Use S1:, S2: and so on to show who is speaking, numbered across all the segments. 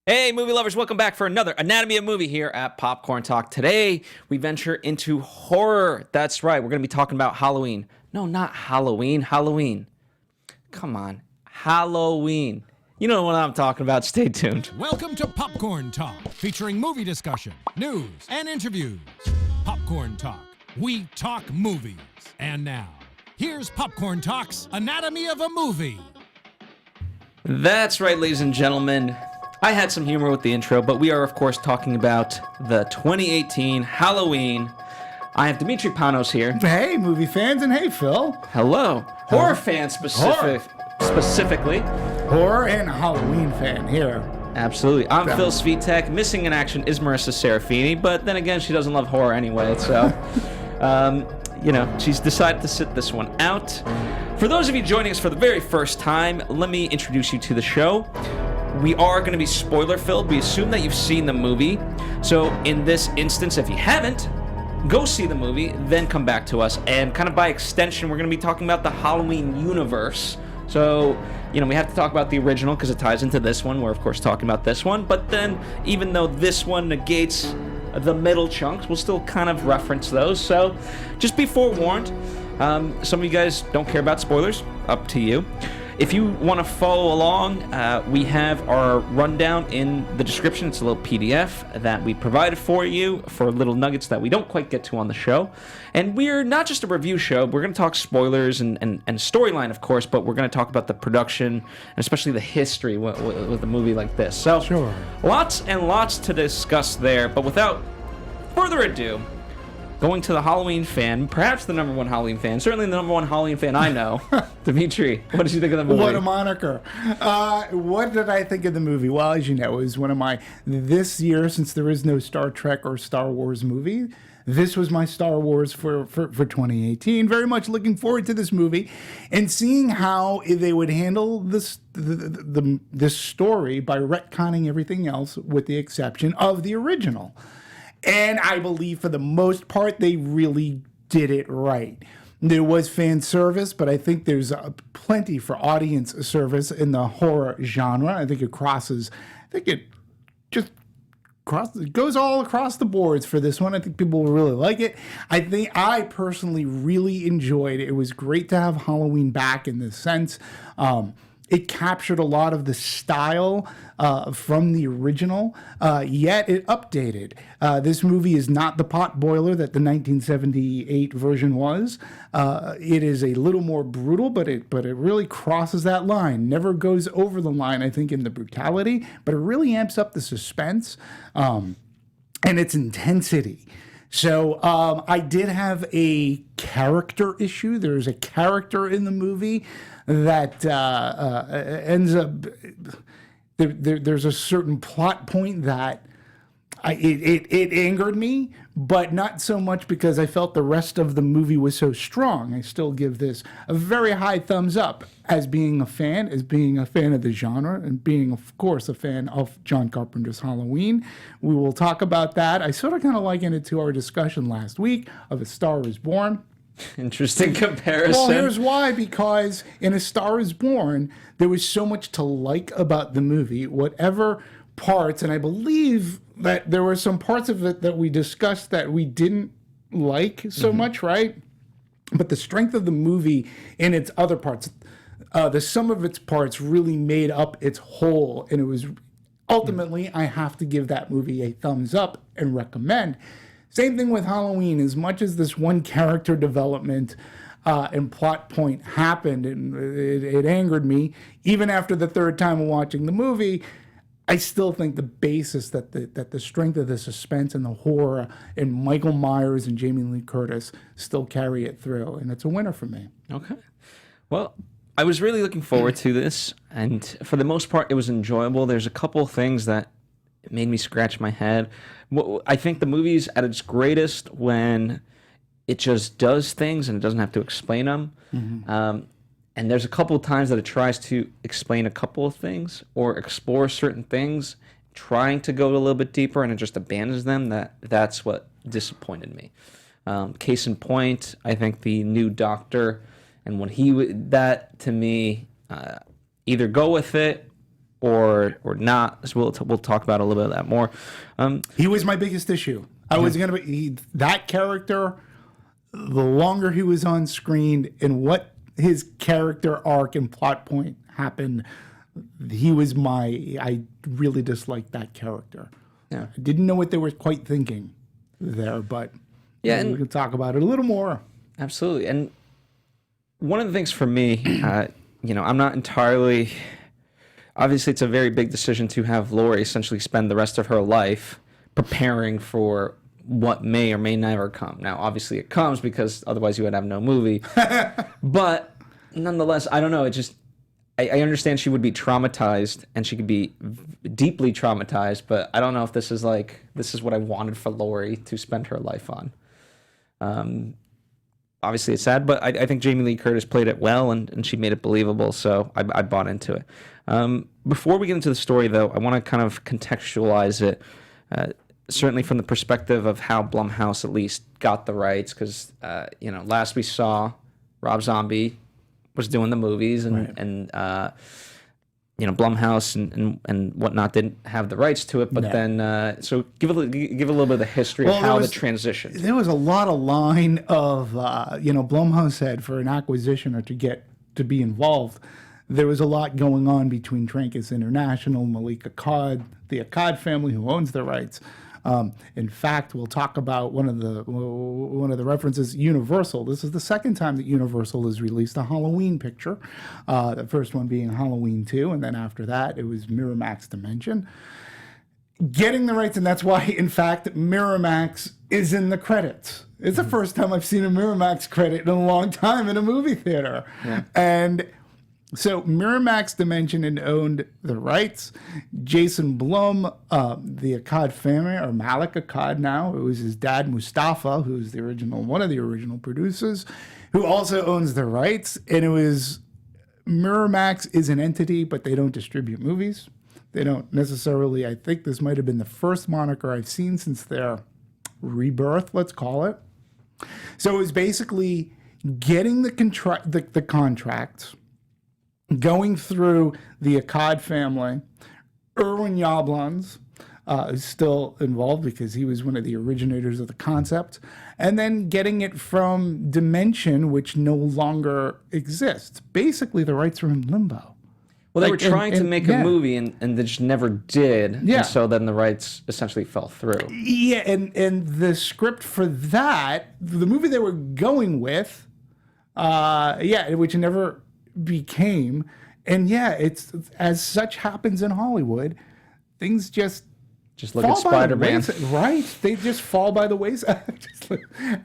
S1: Hey, movie lovers, welcome back for another Anatomy of Movie here at Popcorn Talk. Today, we venture into horror. That's right, we're going to be talking about Halloween. No, not Halloween, Halloween. Come on, Halloween. You know what I'm talking about. Stay tuned.
S2: Welcome to Popcorn Talk, featuring movie discussion, news, and interviews. Popcorn Talk, we talk movies. And now, here's Popcorn Talk's Anatomy of a Movie.
S1: That's right, ladies and gentlemen. I had some humor with the intro, but we are, of course, talking about the 2018 Halloween. I have Demetri Panos here.
S3: Hey, movie fans, and hey, Phil.
S1: Hello. Horror fans specifically.
S3: Horror and Halloween fan here.
S1: Absolutely. I'm Phil Svitek. Missing in action is Marissa Serafini, but then again, she doesn't love horror anyway, so... she's decided to sit this one out. For those of you joining us for the very first time, let me introduce you to the show. We are going to be spoiler-filled. We assume that you've seen the movie. So in this instance, if you haven't, go see the movie, then come back to us. And kind of by extension, we're going to be talking about the Halloween universe. So, we have to talk about the original because it ties into this one. We're, of course, talking about this one. But then, even though this one negates the middle chunks, we'll still kind of reference those. So, just be forewarned. Some of you guys don't care about spoilers. Up to you. If you want to follow along, we have our rundown in the description. It's a little PDF that we provided for you for little nuggets that we don't quite get to on the show. And we're not just a review show. We're going to talk spoilers and storyline, of course, but we're going to talk about the production and especially the history with a movie like this. So,
S3: sure.
S1: Lots and lots to discuss there. But without further ado, going to the Halloween fan, perhaps the number one Halloween fan, certainly the number one Halloween fan I know, Demetri, what did you think of the movie?
S3: What a moniker. What did I think of the movie? Well, as you know, it was one of my, this year, since there is no Star Trek or Star Wars movie, this was my Star Wars for 2018. Very much looking forward to this movie and seeing how they would handle this story by retconning everything else with the exception of the original. And I believe for the most part, they really did it right. There was fan service, but I think there's plenty for audience service in the horror genre. I think it goes all across the boards for this one. I think people will really like it. I personally really enjoyed it. It was great to have Halloween back in this sense. It captured a lot of the style from the original, yet it updated. This movie is not the pot boiler that the 1978 version was. It is a little more brutal, but it really crosses that line. Never goes over the line, I think, in the brutality, but it really amps up the suspense and its intensity. So I did have a character issue. There's a character in the movie that ends up... There's a certain plot point that it angered me, but not so much because I felt the rest of the movie was so strong. I still give this a very high thumbs up as being a fan of the genre, and being, of course, a fan of John Carpenter's Halloween. We will talk about that. I sort of kind of liken it to our discussion last week of A Star Is Born.
S1: Interesting comparison.
S3: Well, here's why. Because in A Star Is Born, there was so much to like about the movie. Whatever parts, and I believe that there were some parts of it that we discussed that we didn't like so much, right? But the strength of the movie in its other parts, the sum of its parts really made up its whole. And it was ultimately, I have to give that movie a thumbs up and recommend. Same thing with Halloween. As much as this one character development and plot point happened, and it angered me, even after the third time of watching the movie, I still think the basis that the strength of the suspense and the horror and Michael Myers and Jamie Lee Curtis still carry it through, and it's a winner for me.
S1: Okay. Well, I was really looking forward to this, and for the most part, it was enjoyable. There's a couple things that made me scratch my head. I think the movie's at its greatest when it just does things and it doesn't have to explain them. And there's a couple of times that it tries to explain a couple of things or explore certain things, trying to go a little bit deeper, and it just abandons them. That's what disappointed me. Case in point, I think the new Doctor, and when that to me, either go with it or not. So we'll talk about a little bit of that more.
S3: He was my biggest issue. I was going to be that character. The longer he was on screen and what his character arc and plot point happened, I really disliked that character.
S1: Yeah.
S3: I didn't know what they were quite thinking there, but
S1: yeah, and
S3: we can talk about it a little more.
S1: Absolutely. And one of the things for me, I'm not entirely, obviously it's a very big decision to have Laurie essentially spend the rest of her life preparing for what may or may never come. Now, obviously it comes because otherwise you would have no movie. But nonetheless, I don't know. It just, I understand she would be traumatized and she could be deeply traumatized, but I don't know if this is what I wanted for Laurie to spend her life on. Obviously it's sad, but I think Jamie Lee Curtis played it well and she made it believable, so I bought into it. Before we get into the story, though, I want to kind of contextualize it, certainly from the perspective of how Blumhouse at least got the rights, because, last we saw Rob Zombie was doing the movies and Blumhouse and whatnot didn't have the rights to it, but then so give a little bit of the history of how the transition.
S3: There was a lot of line of Blumhouse said for an acquisition or to be involved, there was a lot going on between Trancas International, Malik Akkad, the Akkad family who owns the rights. In fact, we'll talk about one of the references, Universal. This is the second time that Universal has released a Halloween picture. The first one being Halloween 2, and then after that, it was Miramax Dimension. Getting the rights, and that's why, in fact, Miramax is in the credits. It's the first time I've seen a Miramax credit in a long time in a movie theater. Yeah. And so Miramax Dimension had owned the rights. Jason Blum, the Akkad family, or Malik Akkad now, it was his dad Mustafa, who's one of the original producers, who also owns the rights. And it was Miramax is an entity, but they don't distribute movies. They don't necessarily. I think this might have been the first moniker I've seen since their rebirth, let's call it. So it was basically getting the contracts, going through the Akkad family. Irwin Yablans is still involved because he was one of the originators of the concept, and then getting it from Dimension, which no longer exists. Basically, the rights are in limbo.
S1: Well, they were trying to make a movie, and they just never did. Yeah. And so then the rights essentially fell through.
S3: Yeah, and the script for that, the movie they were going with, which never became, and it's as such happens in Hollywood, things just
S1: look at Spider-Man,
S3: right? They just fall by the wayside.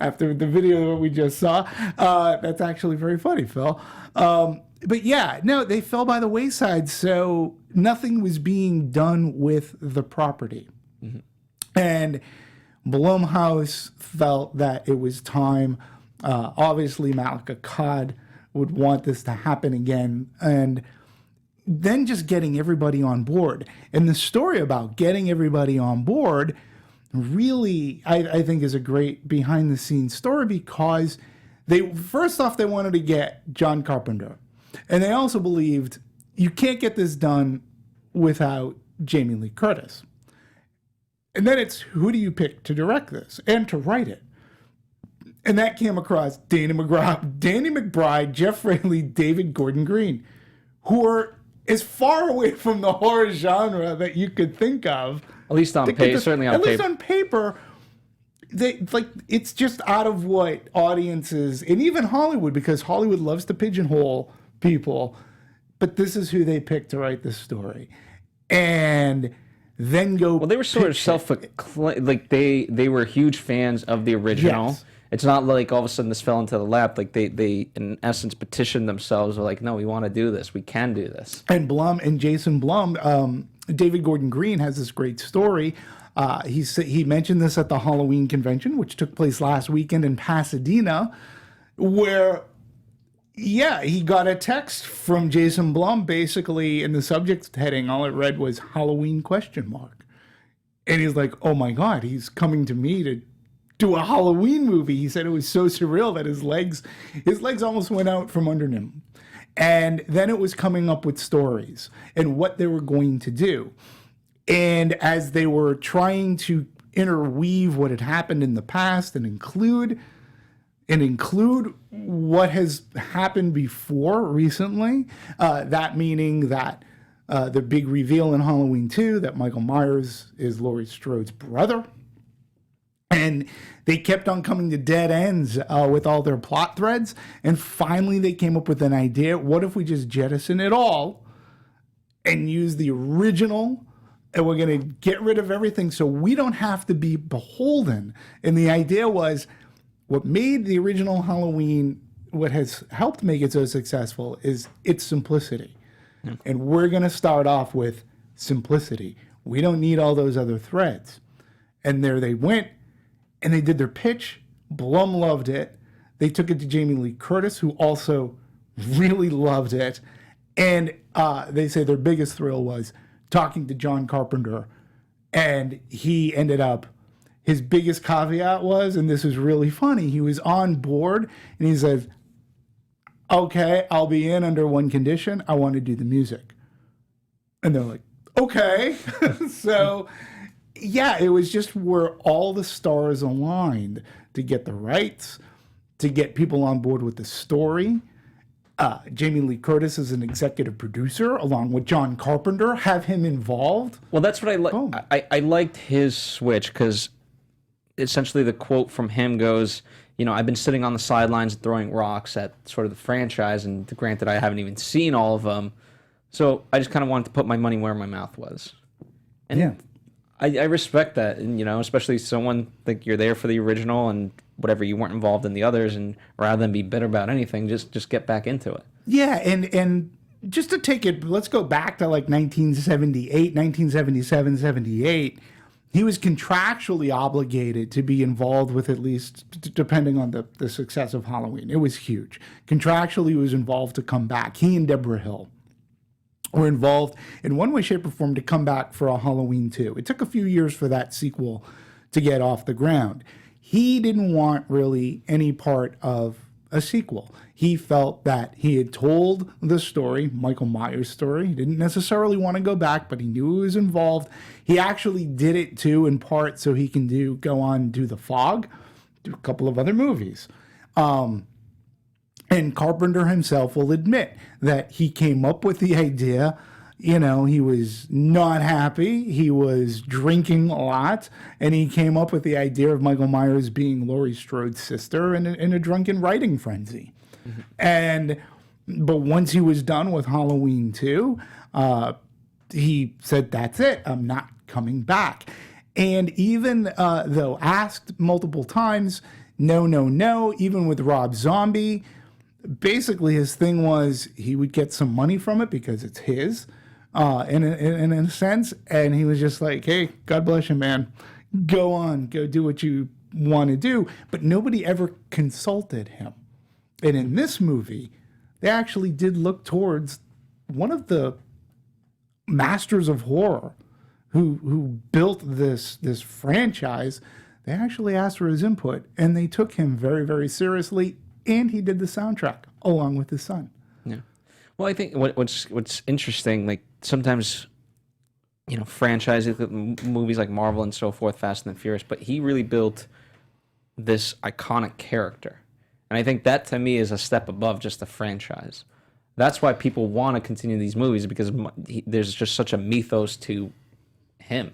S3: After the video that we just saw, that's actually very funny, Phil. But they fell by the wayside, so nothing was being done with the property. Mm-hmm. And Blumhouse felt that it was time. Obviously, Malik Akkad would want this to happen again, and then just getting everybody on board. And the story about getting everybody on board really, I think, is a great behind-the-scenes story, because they wanted to get John Carpenter. And they also believed you can't get this done without Jamie Lee Curtis. And then it's, who do you pick to direct this and to write it? And that came across Danny McBride, Jeff Raley, David Gordon Green, who are as far away from the horror genre that you could think of.
S1: At least on paper, certainly on paper.
S3: At least on paper, it's just out of what audiences, and even Hollywood, because Hollywood loves to pigeonhole people, but this is who they picked to write the story. And then go. Well,
S1: they were sort of they were huge fans of the original. Yes. It's not like all of a sudden this fell into the lap. Like they in essence petitioned themselves. Were like, no, we want to do this. We can do this.
S3: And Jason Blum, David Gordon Green has this great story. He mentioned this at the Halloween convention, which took place last weekend in Pasadena, where he got a text from Jason Blum, basically in the subject heading, all it read was Halloween ? And he's like, oh my God, he's coming to me to do a Halloween movie. He said it was so surreal that his legs almost went out from under him. And then it was coming up with stories and what they were going to do. And as they were trying to interweave what had happened in the past and include what has happened before recently, that meaning that the big reveal in Halloween 2 that Michael Myers is Laurie Strode's brother. And they kept on coming to dead ends with all their plot threads. And finally, they came up with an idea. What if we just jettison it all and use the original? And we're going to get rid of everything so we don't have to be beholden. And the idea was what made the original Halloween, what has helped make it so successful is its simplicity. And we're going to start off with simplicity. We don't need all those other threads. And there they went. And they did their pitch. Blum loved it. They took it to Jamie Lee Curtis, who also really loved it. And they say their biggest thrill was talking to John Carpenter. And he ended up, his biggest caveat was, and this is really funny, he was on board and he said, okay, I'll be in under one condition. I want to do the music. And they're like, okay. So... yeah, it was just where all the stars aligned to get the rights, to get people on board with the story. Jamie Lee Curtis is an executive producer, along with John Carpenter, have him involved.
S1: Well, that's what I like. I liked his switch because essentially the quote from him goes, I've been sitting on the sidelines throwing rocks at sort of the franchise, and granted, I haven't even seen all of them. So I just kind of wanted to put my money where my mouth was. And yeah. I respect that, and especially someone like you're there for the original and whatever, you weren't involved in the others, and rather than be bitter about anything, just get back into it.
S3: Yeah, and just to take it, let's go back to like 1978, 1977, 78. He was contractually obligated to be involved with at least, depending on the success of Halloween. It was huge. Contractually, he was involved to come back. He and Deborah Hill were involved in one way, shape, or form to come back for a Halloween 2. It took a few years for that sequel to get off the ground. He didn't want really any part of a sequel. He felt that he had told the story, Michael Myers' story. He didn't necessarily want to go back, but he knew he was involved. He actually did it too, in part, so he can go on and do The Fog, do a couple of other movies. And Carpenter himself will admit that he came up with the idea. He was not happy. He was drinking a lot. And he came up with the idea of Michael Myers being Laurie Strode's sister in a drunken writing frenzy. Mm-hmm. But once he was done with Halloween 2, he said, that's it. I'm not coming back. And even though asked multiple times, no, even with Rob Zombie, basically his thing was he would get some money from it because it's his, in a sense. And he was just like, hey, God bless you, man. Go on, go do what you want to do. But nobody ever consulted him. And in this movie, they actually did look towards one of the masters of horror who built this franchise. They actually asked for his input, and they took him very, very seriously. And he did the soundtrack along with his son.
S1: Yeah. Well, I think what's interesting, like sometimes, franchises, movies like Marvel and so forth, Fast and the Furious, but he really built this iconic character. And I think that to me is a step above just a franchise. That's why people want to continue these movies, because there's just such a mythos to him.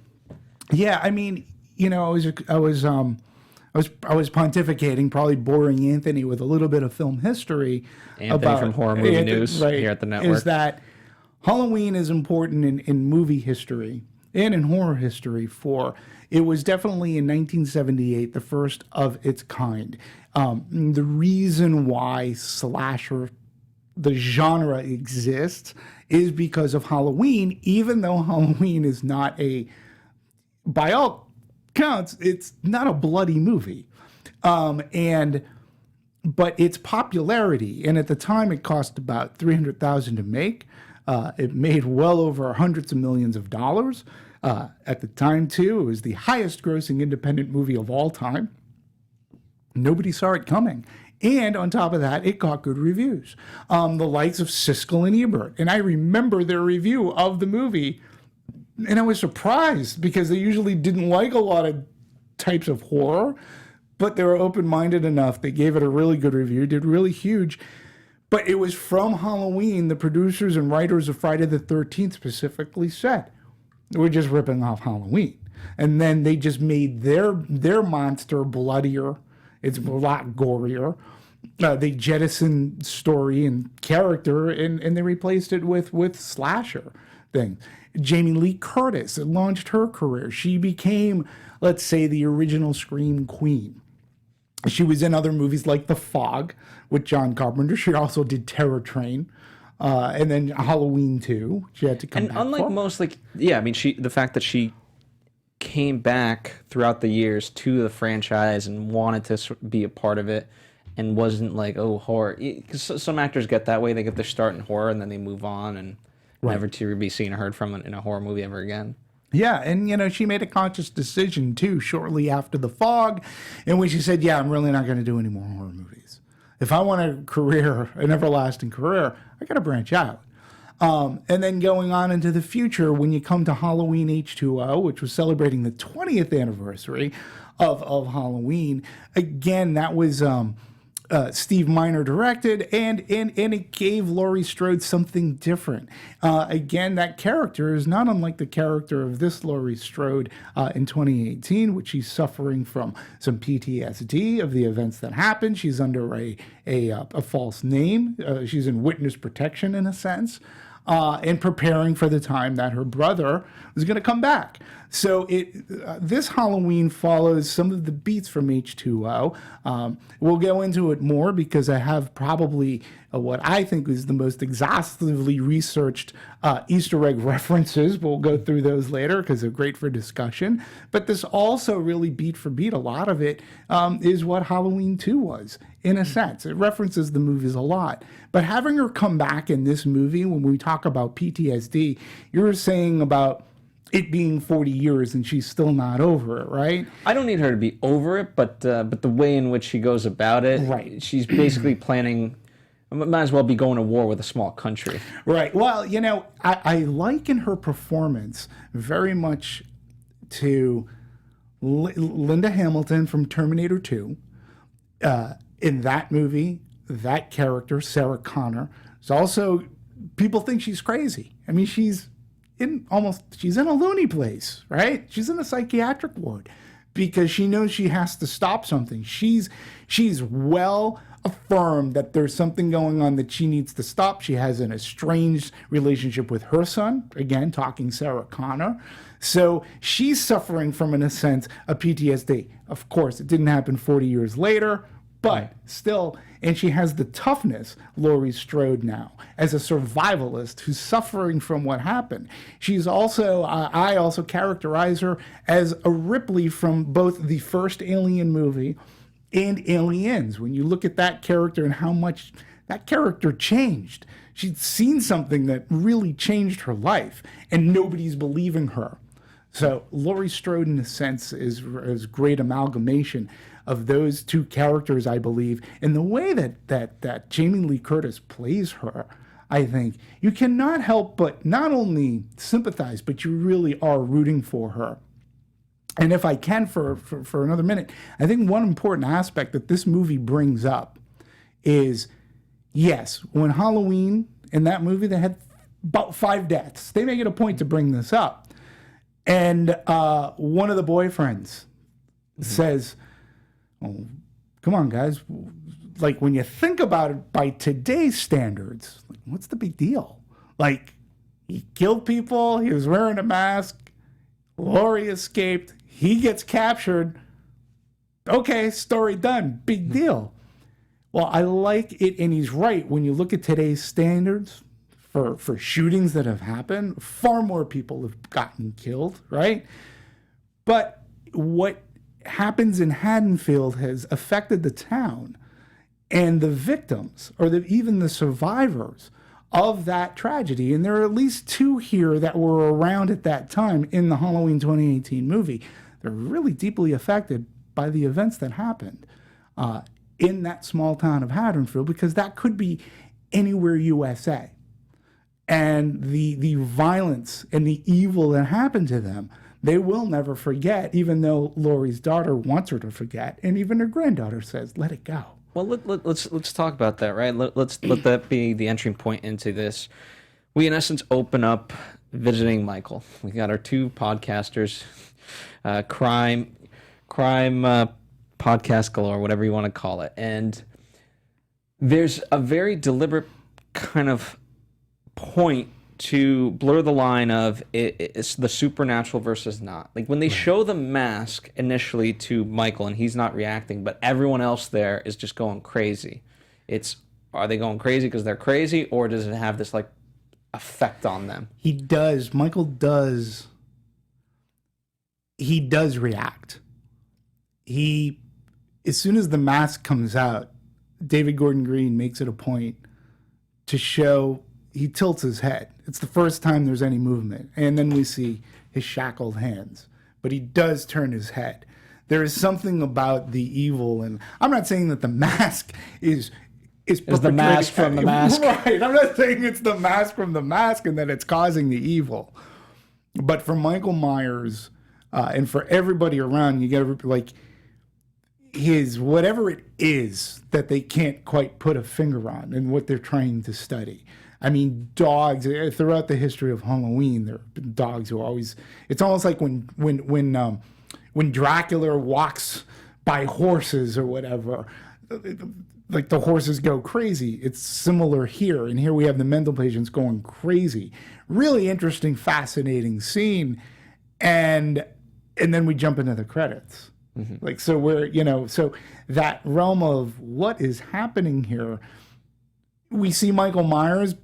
S3: Yeah, I mean, I was pontificating, probably boring Anthony with a little bit of film history.
S1: Anthony from Horror Movie News here at the network.
S3: Is that Halloween is important in movie history and in horror history it was definitely in 1978 the first of its kind. The reason why slasher, the genre, exists is because of Halloween, even though Halloween is not by all counts, it's not a bloody movie. But its popularity, and at the time it cost about $300,000 to make. It made well over hundreds of millions of dollars. At the time, too, it was the highest grossing independent movie of all time. Nobody saw it coming. And on top of that, it got good reviews. The likes of Siskel and Ebert. And I remember their review of the movie, and I was surprised because they usually didn't like a lot of types of horror, but they were open-minded enough. They gave it a really good review, did really huge. But it was from Halloween. The producers and writers of Friday the 13th specifically said, we're just ripping off Halloween. And then they just made their monster bloodier. It's a lot gorier. They jettisoned story and character, and they replaced it with slasher things. Jamie Lee Curtis launched her career. She became, let's say, the original Scream Queen. She was in other movies like The Fog with John Carpenter. She also did Terror Train, and then Halloween 2. She had to come back.
S1: And unlike most, the fact that she came back throughout the years to the franchise and wanted to be a part of it, and wasn't like, oh, horror. Because some actors get that way. They get their start in horror and then they move on and never to be seen or heard from in a horror movie ever again.
S3: Yeah, and she made a conscious decision too shortly after The Fog, in which she said, "Yeah, I'm really not going to do any more horror movies. If I want a career, an everlasting career, I got to branch out." And then going on into the future, when you come to Halloween H2O, which was celebrating the 20th anniversary of Halloween, again that was Steve Miner directed, and it gave Laurie Strode something different. Again, that character is not unlike the character of this Laurie Strode in 2018, which she's suffering from some PTSD of the events that happened. She's under a false name. She's in witness protection in a sense, and preparing for the time that her brother was going to come back. So this Halloween follows some of the beats from H2O. We'll go into it more because I have probably what I think is the most exhaustively researched Easter egg references. We'll go through those later because they're great for discussion. But this also really beat for beat, a lot of it is what Halloween 2 was, in a sense. It references the movies a lot. But having her come back in this movie, when we talk about PTSD, you're saying about it being 40 years and she's still not over it, right?
S1: I don't need her to be over it, but the way in which she goes about it,
S3: right.
S1: She's basically planning, might as well be going to war with a small country.
S3: Right. Well, I liken her performance very much to Linda Hamilton from Terminator 2. In that movie, that character, Sarah Connor, is also, people think she's crazy. I mean, she's in a loony place, right? She's in a psychiatric ward because she knows she has to stop something. She's well affirmed that there's something going on that she needs to stop. She has an estranged relationship with her son, again, talking Sarah Connor. So she's suffering from, in a sense, a PTSD. Of course, it didn't happen 40 years later, but still, and she has the toughness, Laurie Strode now, as a survivalist who's suffering from what happened. She's also, I also characterize her as a Ripley from both the first Alien movie and Aliens. When you look at that character and how much that character changed, she'd seen something that really changed her life, and nobody's believing her. So Laurie Strode, in a sense, is great amalgamation of those two characters, I believe. And the way that Jamie Lee Curtis plays her, I think, you cannot help but not only sympathize, but you really are rooting for her. And if I can, for another minute, I think one important aspect that this movie brings up is, yes, when Halloween, in that movie, they had about 5 deaths. They make it a point to bring this up. And one of the boyfriends says, "Oh, come on, guys. Like, when you think about it by today's standards, like, what's the big deal? Like, he killed people. He was wearing a mask. Laurie escaped. He gets captured. Okay, story done. Big deal." Well, I like it, and he's right. When you look at today's standards, for shootings that have happened, far more people have gotten killed, right? But what happens in Haddonfield has affected the town, and the victims, or even the survivors of that tragedy, and there are at least 2 here that were around at that time in the Halloween 2018 movie, they're really deeply affected by the events that happened. in that small town of Haddonfield, because that could be anywhere USA. And the violence and the evil that happened to them, they will never forget, even though Laurie's daughter wants her to forget, and even her granddaughter says, let it go.
S1: Well, let's talk about that, right? Let's let that be the entry point into this. We, in essence, open up visiting Michael. We got our two podcasters, crime podcast galore, whatever you want to call it. And there's a very deliberate kind of point to blur the line of it's the supernatural versus not. Like when they show the mask initially to Michael and he's not reacting, but everyone else there is just going crazy. Are they going crazy because they're crazy, or does it have this like effect on them?
S3: Michael does react. As soon as the mask comes out, David Gordon Green makes it a point to show he tilts his head. It's the first time there's any movement. And then we see his shackled hands. But he does turn his head. There is something about the evil. And I'm not saying that the mask is
S1: the mask from the mask.
S3: Right. I'm not saying it's the mask from the mask and that it's causing the evil. But for Michael Myers and for everybody around, you got to, like, his whatever it is that they can't quite put a finger on and what they're trying to study. I mean, dogs throughout the history of Halloween, there have been dogs who always. It's almost like when Dracula walks by horses or whatever, like the horses go crazy. It's similar here, and here we have the mental patients going crazy. Really interesting, fascinating scene, and then we jump into the credits. Mm-hmm. Like, so so that realm of what is happening here. We see Michael Myers,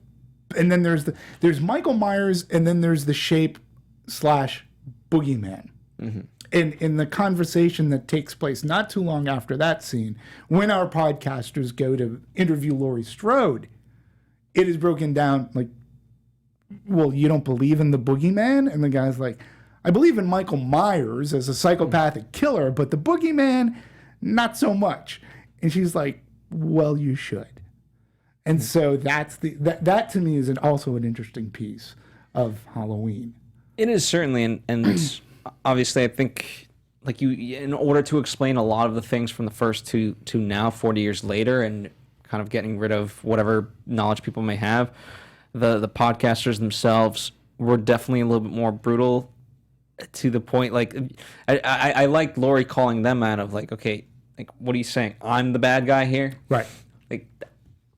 S3: and then there's Michael Myers, and then there's the shape / boogeyman. Mm-hmm. In the conversation that takes place not too long after that scene, when our podcasters go to interview Laurie Strode, it is broken down like, well, you don't believe in the boogeyman? And the guy's like, I believe in Michael Myers as a psychopathic killer, but the boogeyman, not so much. And she's like, well, you should. And so that to me is also an interesting piece of Halloween.
S1: It is certainly, and obviously I think, like, you, in order to explain a lot of the things from the first to now, 40 years later, and kind of getting rid of whatever knowledge people may have, the podcasters themselves were definitely a little bit more brutal, to the point, like, I like Laurie calling them out of, like, okay, like, what are you saying? I'm the bad guy here?
S3: Right.
S1: Like,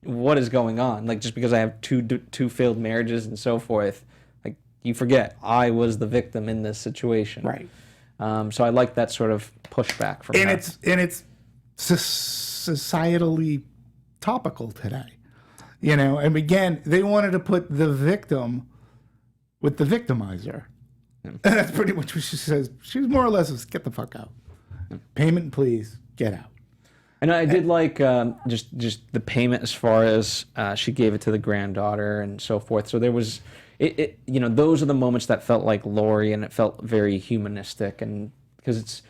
S1: what is going on? Like, just because I have two failed marriages and so forth, like, you forget I was the victim in this situation.
S3: Right.
S1: So I like that sort of pushback from her.
S3: It's societally topical today. And again, they wanted to put the victim with the victimizer. And that's pretty much what she says. She's more or less, get the fuck out. Payment, please, get out.
S1: And I did like just the payment as far as she gave it to the granddaughter and so forth. So there was, those are the moments that felt like Laurie, and it felt very humanistic. And because it's,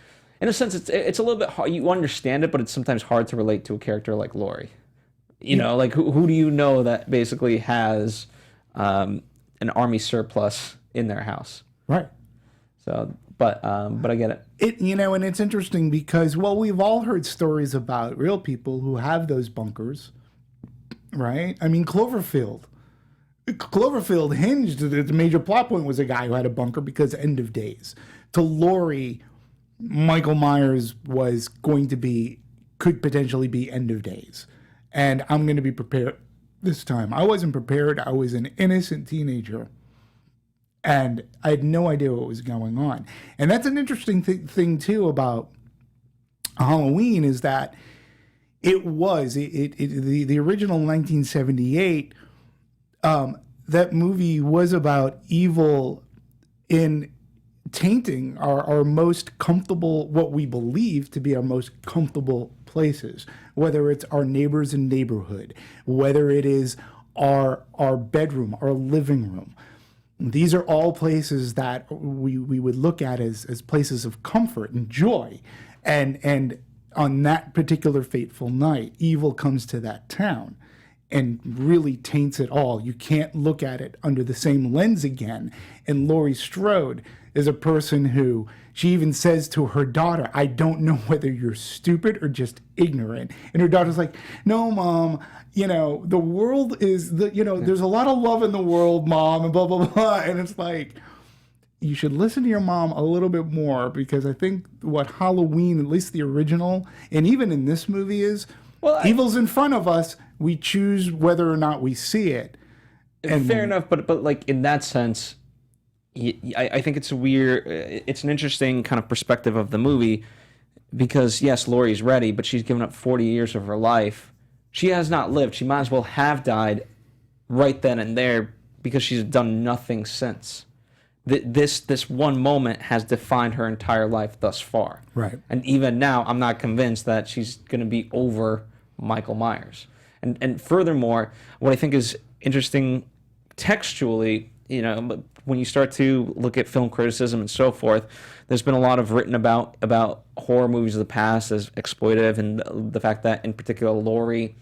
S1: in a sense, it's a little bit hard. You understand it, but it's sometimes hard to relate to a character like Laurie. Like who do you know that basically has an army surplus in their house?
S3: Right.
S1: So, but I get it.
S3: And it's interesting because, well, we've all heard stories about real people who have those bunkers, right? I mean, Cloverfield hinged, the major plot point was a guy who had a bunker because end of days. To Laurie, Michael Myers could potentially be end of days. And I'm going to be prepared this time. I wasn't prepared. I was an innocent teenager. And I had no idea what was going on. And that's an interesting thing, too, about Halloween, is that the original 1978, that movie was about evil in tainting our most comfortable, what we believe to be our most comfortable places, whether it's our neighbors and neighborhood, whether it is our bedroom, our living room. These are all places that we would look at as places of comfort and joy. And on that particular fateful night, evil comes to that town and really taints it all. You can't look at it under the same lens again. And Laurie Strode is a person who, she even says to her daughter, I don't know whether you're stupid or just ignorant. And her daughter's like, no, Mom, the world is, there's a lot of love in the world, Mom, and blah, blah, blah. And it's like, you should listen to your mom a little bit more, because I think what Halloween, at least the original, and even in this movie is, evil's in front of us. We choose whether or not we see it.
S1: And fair enough, but like in that sense, I think it's it's an interesting kind of perspective of the movie, because yes, Laurie's ready, but she's given up 40 years of her life. She has not lived. She might as well have died right then and there, because she's done nothing since. This one moment has defined her entire life thus far.
S3: Right. And
S1: even now, I'm not convinced that she's going to be over Michael Myers. And furthermore, what I think is interesting textually, when you start to look at film criticism and so forth, there's been a lot of written about horror movies of the past as exploitive, and the fact that in particular Laurie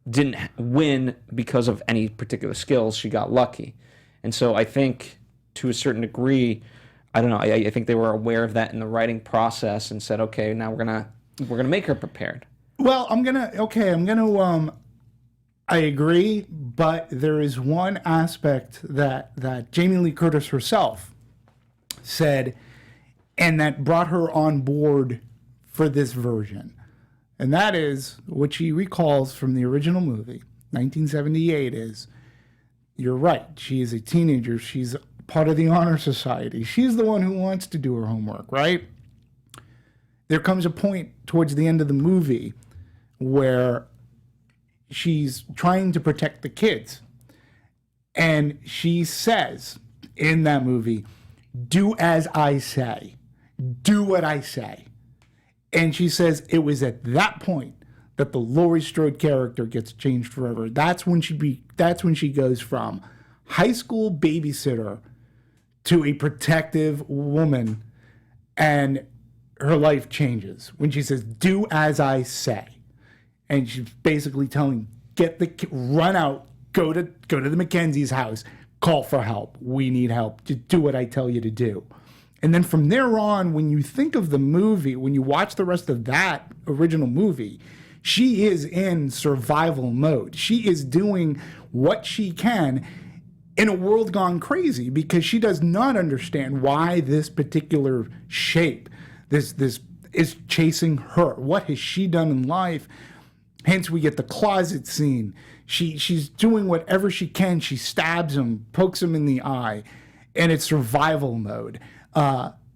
S1: didn't win because of any particular skills. She got lucky. And so I think to a certain degree, I don't know, I think they were aware of that in the writing process and said, okay, now we're gonna make her prepared.
S3: Well, I agree, but there is one aspect that Jamie Lee Curtis herself said, and that brought her on board for this version. And that is what she recalls from the original movie, 1978, is, you're right, she is a teenager, she's part of the honor society, she's the one who wants to do her homework, right? There comes a point towards the end of the movie where she's trying to protect the kids. And she says in that movie, do as I say. Do what I say. And she says it was at that point that the Laurie Strode character gets changed forever. That's when she goes from high school babysitter to a protective woman, and her life changes when she says, do as I say. And she's basically telling, run out, go to the Mackenzie's house, call for help. We need help. Just do what I tell you to do. And then from there on, when you think of the movie, when you watch the rest of that original movie, she is in survival mode. She is doing what she can in a world gone crazy, because she does not understand why this particular shape, this is chasing her. What has she done in life? Hence, we get the closet scene. She's doing whatever she can. She stabs him, pokes him in the eye, and it's survival mode.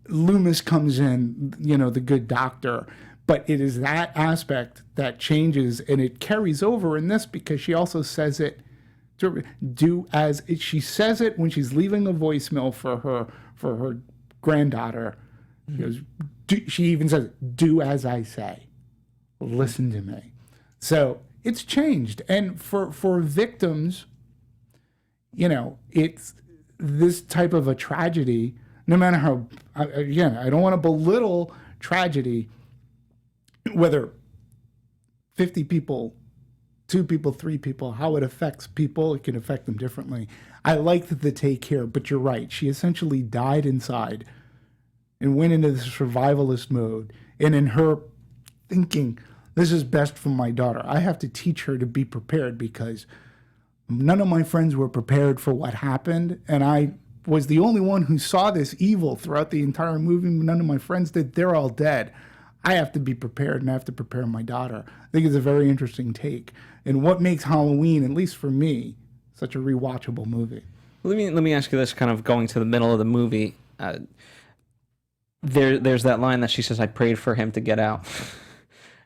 S3: Loomis comes in, the good doctor. But it is that aspect that changes, and it carries over in this, because she also says it she says it when she's leaving a voicemail for her granddaughter. She even says, do as I say. Listen to me. So it's changed. And for victims, it's this type of a tragedy, no matter how, again, I don't want to belittle tragedy, whether 50 people, 2 people, 3 people, how it affects people, it can affect them differently. I like the take here, but you're right. She essentially died inside and went into this survivalist mode. And in her thinking, this is best for my daughter, I have to teach her to be prepared, because none of my friends were prepared for what happened. And I was the only one who saw this evil throughout the entire movie. None of my friends did. They're all dead. I have to be prepared, and I have to prepare my daughter. I think it's a very interesting take, and what makes Halloween, at least for me, such a rewatchable movie.
S1: Let me ask you this, kind of going to the middle of the movie. There's that line that she says, I prayed for him to get out.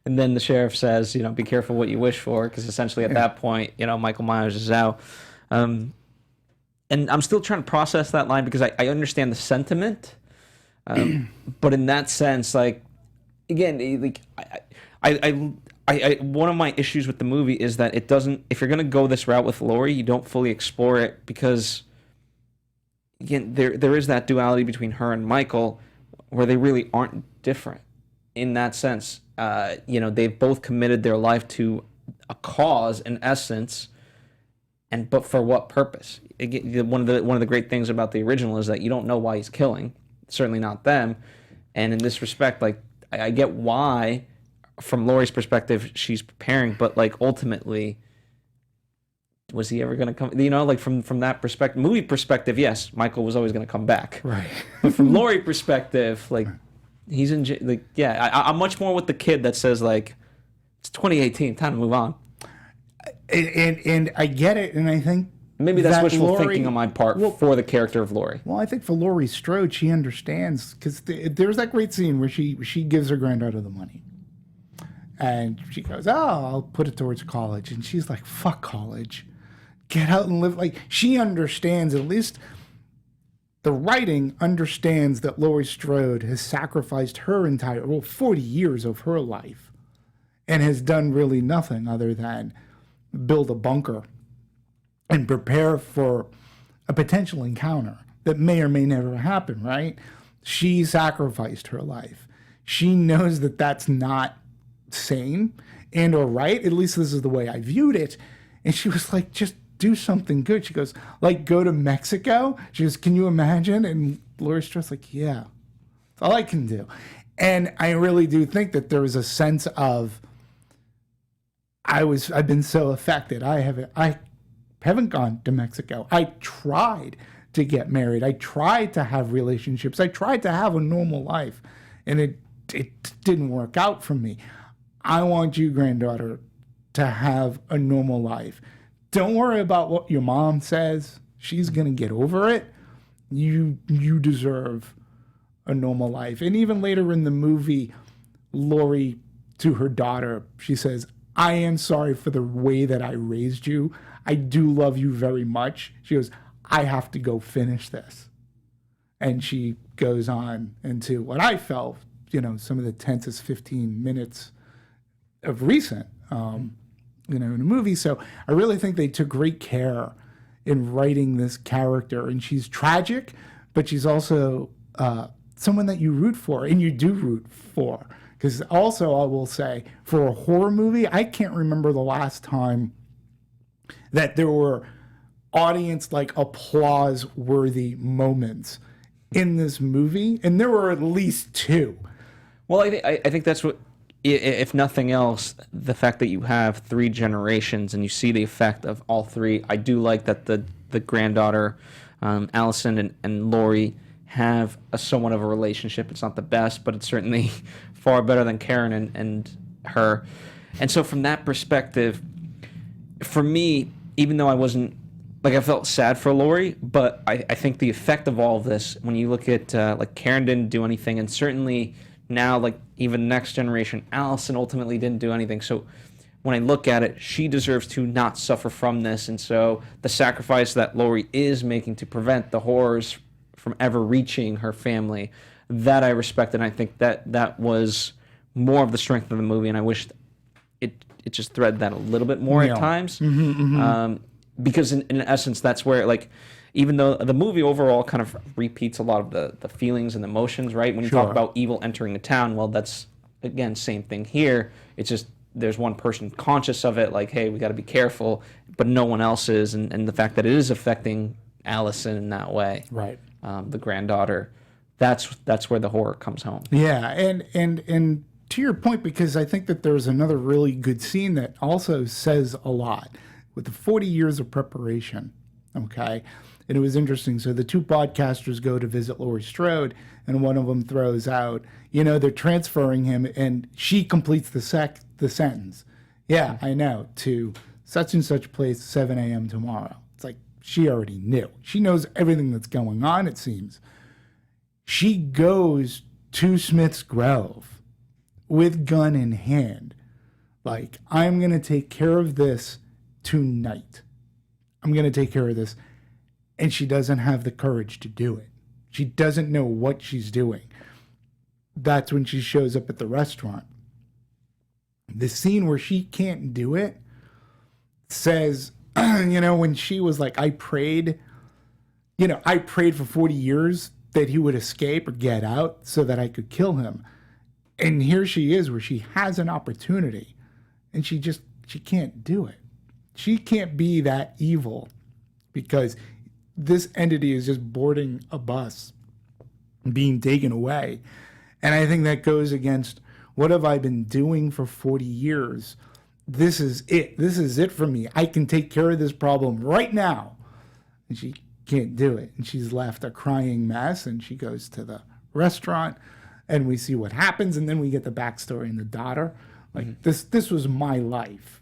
S1: And then the sheriff says, be careful what you wish for, because essentially at that point, Michael Myers is out. And I'm still trying to process that line, because I understand the sentiment. But in that sense, like, again, like, I one of my issues with the movie is that it doesn't, if you're going to go this route with Laurie, you don't fully explore it, because, again, there is that duality between her and Michael where they really aren't different in that sense. they've both committed their life to a cause in essence, but for what purpose? One of the great things about the original is that you don't know why he's killing, certainly not them. And in this respect, like, I get why, from Laurie's perspective, she's preparing, but like ultimately, was he ever going to come? Like from that perspective, movie perspective, yes, Michael was always going to come back.
S3: Right.
S1: But from Laurie perspective, like, he's in like, yeah, I'm much more with the kid that says like, it's 2018, time to move on.
S3: And I get it, and I think
S1: maybe that's wishful thinking on my part for the character of Laurie.
S3: Well, I think for Laurie Strode, she understands, because there's that great scene where she gives her granddaughter the money. And she goes, I'll put it towards college. And she's like, fuck college. Get out and live. Like, she understands, at least the writing understands, that Laurie Strode has sacrificed her 40 years of her life and has done really nothing other than build a bunker and prepare for a potential encounter that may or may never happen, right? She sacrificed her life. She knows that that's not sane and or right. At least this is the way I viewed it. And she was like, just do something good. She goes, like, go to Mexico? She goes, can you imagine? And Laurie Strode's like, yeah, that's all I can do. And I really do think that there was a sense of, I've been so affected. I haven't gone to Mexico. I tried to get married. I tried to have relationships. I tried to have a normal life, and it didn't work out for me. I want you, granddaughter, to have a normal life. Don't worry about what your mom says. She's going to get over it. You deserve a normal life. And even later in the movie, Laurie, to her daughter, she says, I am sorry for the way that I raised you. I do love you very much. She goes, I have to go finish this. And she goes on into what I felt, some of the tensest 15 minutes of recent, in a movie. So I really think they took great care in writing this character. And she's tragic, but she's also someone that you root for, and you do root for. Because also, I will say, for a horror movie, I can't remember the last time that there were audience, like, applause-worthy moments in this movie. And there were at least two.
S1: Well, I think that's what, if nothing else, the fact that you have three generations and you see the effect of all three. I do like that the granddaughter, Allison and Laurie, have somewhat of a relationship. It's not the best, but it's certainly far better than Karen and her. And so from that perspective, for me, even though I wasn't, like, I felt sad for Laurie, but I think the effect of all of this, when you look at, like, Karen didn't do anything, and certainly now, like, even next generation, Allison ultimately didn't do anything. So when I look at it, she deserves to not suffer from this. And so the sacrifice that Laurie is making to prevent the horrors from ever reaching her family, that I respect, and I think that was more of the strength of the movie, and I wish it just thread that a little bit more at times. Because in essence, that's where, like, even though the movie overall kind of repeats a lot of the feelings and emotions, right? When you talk about evil entering the town, well, that's, again, same thing here. It's just there's one person conscious of it, like, hey, we got to be careful, but no one else is, and the fact that it is affecting Allison in that way,
S3: right?
S1: The granddaughter, that's where the horror comes home.
S3: Yeah, and to your point, because I think that there's another really good scene that also says a lot with the 40 years of preparation. Okay. And it was interesting. So the two podcasters go to visit Laurie Strode, and one of them throws out, they're transferring him, and she completes the sentence. Yeah, I know, to such and such place, 7 a.m. tomorrow. It's like, she already knew. She knows everything that's going on, it seems. She goes to Smith's Grove with gun in hand. Like, I'm going to take care of this tonight. I'm going to take care of this. And she doesn't have the courage to do it. She doesn't know what she's doing. That's when she shows up at the restaurant. The scene where she can't do it says, when she was like, I prayed for 40 years that he would escape or get out so that I could kill him. And here she is where she has an opportunity and she can't do it. She can't be that evil because this entity is just boarding a bus, being taken away. And I think that goes against what have I been doing for 40 years? This is it. This is it for me. I can take care of this problem right now. And she can't do it. And she's left a crying mess. And she goes to the restaurant and we see what happens. And then we get the backstory and the daughter. Like this was my life.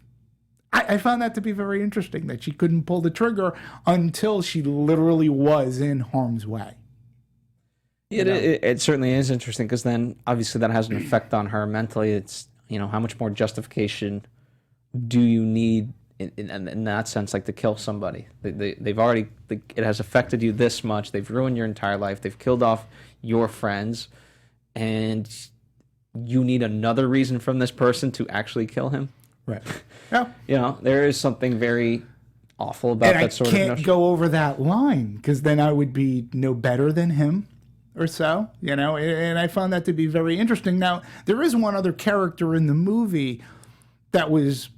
S3: I found that to be very interesting that she couldn't pull the trigger until she literally was in harm's way.
S1: It certainly is interesting because then obviously that has an effect on her mentally. It's, how much more justification do you need in that sense, like to kill somebody? They've already, it has affected you this much. They've ruined your entire life. They've killed off your friends, and you need another reason from this person to actually kill him.
S3: Right. Yeah.
S1: There is something very awful about that sort of notion.
S3: I can't go over that line because then I would be no better than him or so, and I found that to be very interesting. Now, there is one other character in the movie that was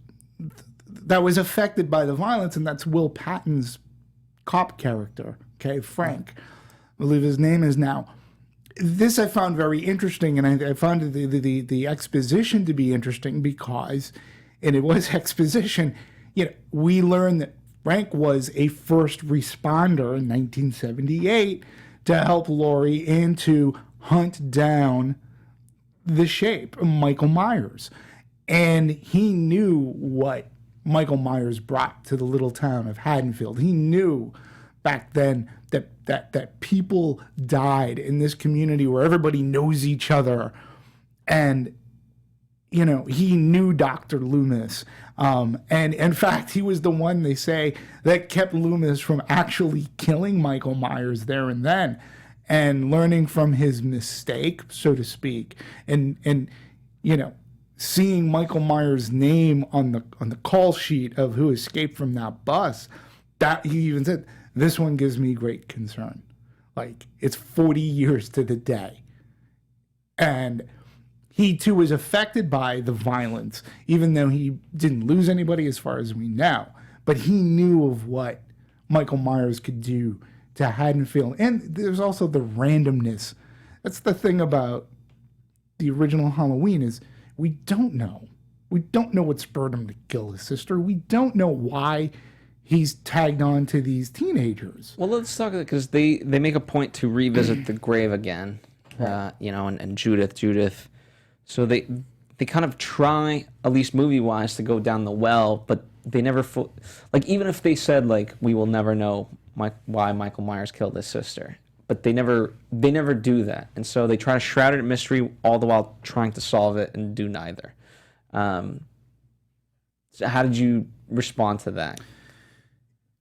S3: affected by the violence, and that's Will Patton's cop character, okay, Frank, I believe his name is now. This I found very interesting, and I found the exposition to be interesting because, and it was exposition, we learned that Frank was a first responder in 1978 to help Laurie and to hunt down the shape, Michael Myers. And he knew what Michael Myers brought to the little town of Haddonfield. He knew back then that people died in this community where everybody knows each other. And, he knew Dr. Loomis. And in fact, he was the one, they say, that kept Loomis from actually killing Michael Myers there and then, and learning from his mistake, so to speak. And seeing Michael Myers' name on the call sheet of who escaped from that bus, that he even said, this one gives me great concern. Like, it's 40 years to the day. And he, too, was affected by the violence, even though he didn't lose anybody as far as we know. But he knew of what Michael Myers could do to Haddonfield. And there's also the randomness. That's the thing about the original Halloween is we don't know. We don't know what spurred him to kill his sister. We don't know why he's tagged on to these teenagers.
S1: Well, let's talk because they make a point to revisit the grave again, and Judith. So they kind of try, at least movie-wise, to go down the well, but they never even if they said we will never know why Michael Myers killed his sister, but they never do that, and so they try to shroud it in mystery, all the while trying to solve it and do neither. So how did you respond to that?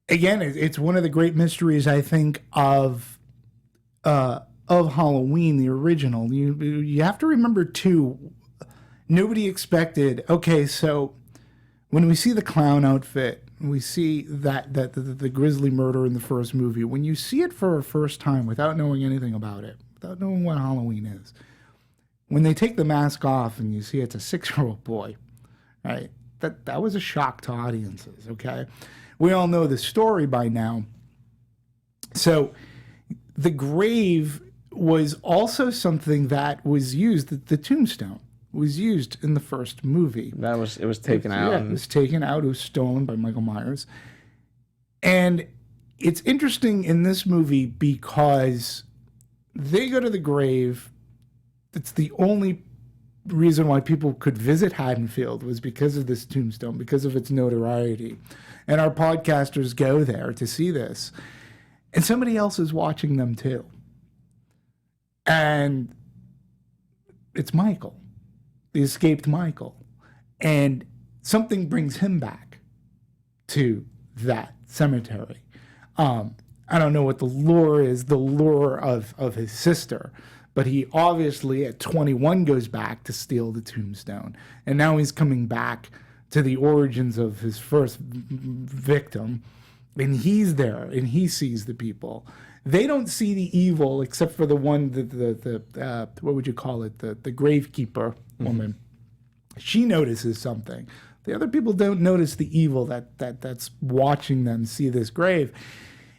S3: Again, it's one of the great mysteries, I think, of Halloween, the original. You have to remember, too, nobody expected, okay, so when we see the clown outfit, we see that the grisly murder in the first movie, when you see it for a first time without knowing anything about it, without knowing what Halloween is, when they take the mask off and you see it's a 6-year-old boy, right, that was a shock to audiences, okay? We all know the story by now. So the grave was also something that was used, the tombstone was used in the first movie.
S1: It was taken out.
S3: Yeah, it was taken out. It was stolen by Michael Myers. And it's interesting in this movie because they go to the grave. It's the only reason why people could visit Haddonfield was because of this tombstone, because of its notoriety. And our podcasters go there to see this. And somebody else is watching them too. And it's Michael, the escaped Michael. And something brings him back to that cemetery. I don't know what the lure is, the lure of his sister. But he obviously at 21 goes back to steal the tombstone. And now he's coming back to the origins of his first victim. And he's there and he sees the people they don't see the evil except for the one, the what would you call it, the gravekeeper woman. She notices something. The other people don't notice the evil that's watching them see this grave.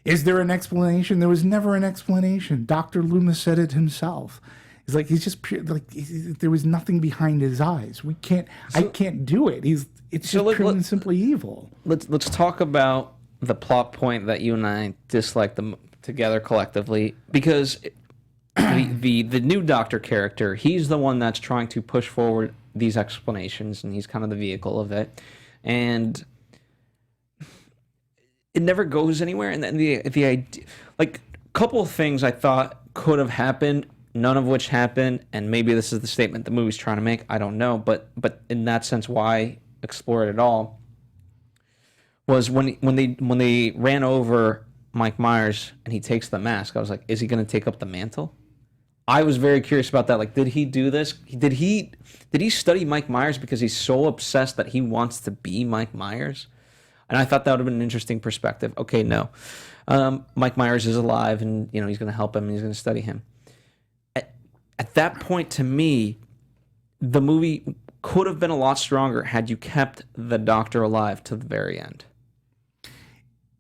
S3: Is there an explanation? There was never an explanation. Dr. Loomis said it himself. It's like he's just pure, like there was nothing behind his eyes. I can't do it. It's just pure and simply evil.
S1: Let's talk about the plot point that you and I dislike them together collectively, because the new Doctor character, he's the one that's trying to push forward these explanations, and he's kind of the vehicle of it, and it never goes anywhere. And then the idea, like, a couple of things I thought could have happened, none of which happened, and maybe this is the statement the movie's trying to make. I don't know, but in that sense, why explore it at all? Was when they ran over Mike Myers and he takes the mask. I was like, is he going to take up the mantle? I was very curious about that. Like, did he do this? Did he study Mike Myers because he's so obsessed that he wants to be Mike Myers? And I thought that would have been an interesting perspective. Okay, no. Mike Myers is alive, and he's going to help him, and he's going to study him. At that point, to me, the movie could have been a lot stronger had you kept the Doctor alive to the very end.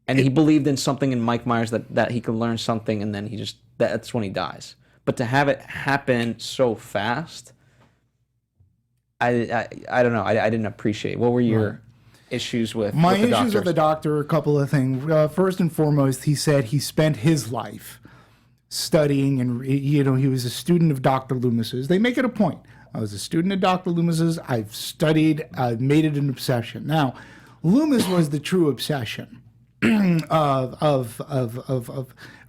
S1: And he believed in something in Mike Myers that he could learn something, and then that's when he dies. But to have it happen so fast, I don't know. I didn't appreciate. What were your issues with
S3: my
S1: with the
S3: issues with the Doctor? A couple of things. First and foremost, he said he spent his life studying, and he was a student of Dr. Loomis's. They make it a point. I was a student of Dr. Loomis's. I've studied. I've made it an obsession. Now, Loomis was the true obsession or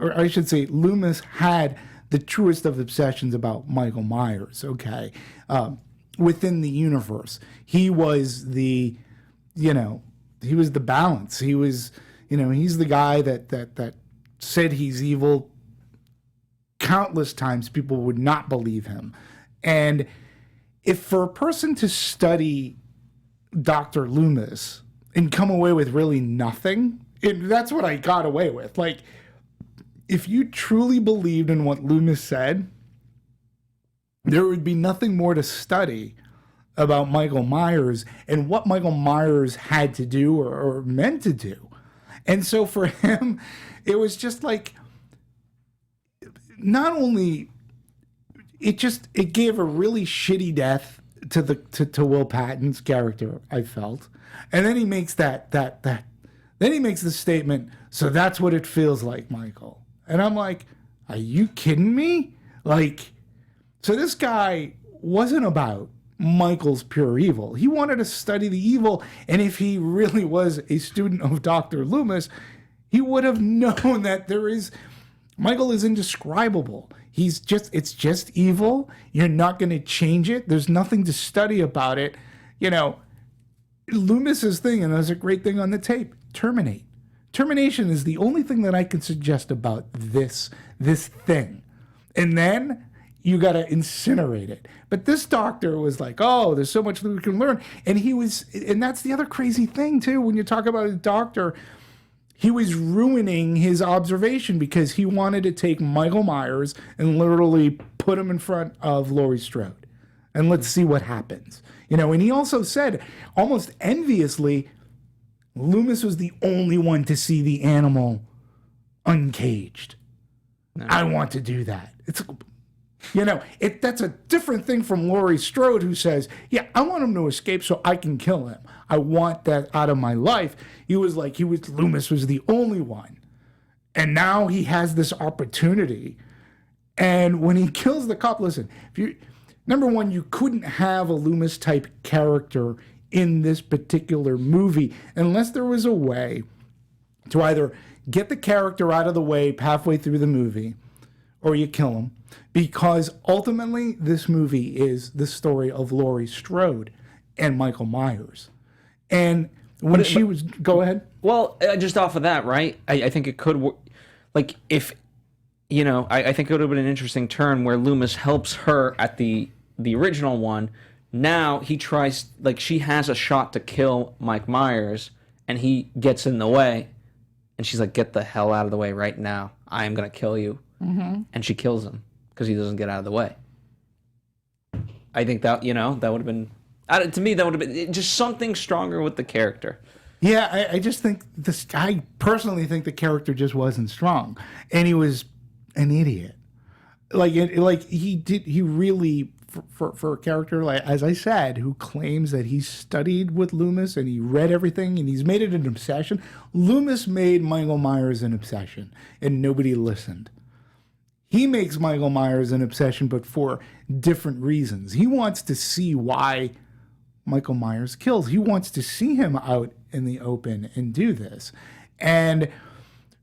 S3: I should say, Loomis had the truest of obsessions about Michael Myers. Okay, within the universe, he was the, he was the balance. He was, he's the guy that said he's evil. Countless times, people would not believe him, and if for a person to study Dr. Loomis and come away with really nothing, that's what I got away with. Like, if you truly believed in what Loomis said, there would be nothing more to study about Michael Myers and what Michael Myers had to do or meant to do. And so for him, it was just like, not only it gave a really shitty death to Will Patton's character, I felt. And then he makes then he makes the statement, so that's what it feels like, Michael. And I'm like, are you kidding me? Like, so this guy wasn't about Michael's pure evil. He wanted to study the evil, and if he really was a student of Dr. Loomis, he would have known that Michael is indescribable. It's just evil. You're not going to change it. There's nothing to study about it. Loomis's thing, and there's a great thing on the tape, terminate. Termination is the only thing that I can suggest about this thing. And then you got to incinerate it. But this Doctor was like, oh, there's so much that we can learn. And that's the other crazy thing, too, when you talk about a Doctor. He was ruining his observation because he wanted to take Michael Myers and literally put him in front of Laurie Strode. And let's see what happens. And he also said, almost enviously, Loomis was the only one to see the animal uncaged. No. I want to do that. That's a different thing from Laurie Strode, who says, yeah, I want him to escape so I can kill him. I want that out of my life. Loomis was the only one. And now he has this opportunity. And when he kills the cop, listen, number one, you couldn't have a Loomis type character in this particular movie unless there was a way to either get the character out of the way halfway through the movie or you kill him, because ultimately this movie is the story of Laurie Strode and Michael Myers. And when go ahead.
S1: Well, just off of that, right? I think it could work. Like, if, I think it would have been an interesting turn where Loomis helps her at the original one. Now he tries, like, she has a shot to kill Mike Myers, and he gets in the way, and she's like, get the hell out of the way right now. I am going to kill you. And she kills him because he doesn't get out of the way. I think that, that would have been, to me, that would have been just something stronger with the character.
S3: Yeah, I just think I personally think the character just wasn't strong. And he was an idiot. He really, for a character, like, as I said, who claims that he studied with Loomis and he read everything and he's made it an obsession. Loomis made Michael Myers an obsession and nobody listened. He makes Michael Myers an obsession, but for different reasons. He wants to see why Michael Myers kills. He wants to see him out in the open and do this. And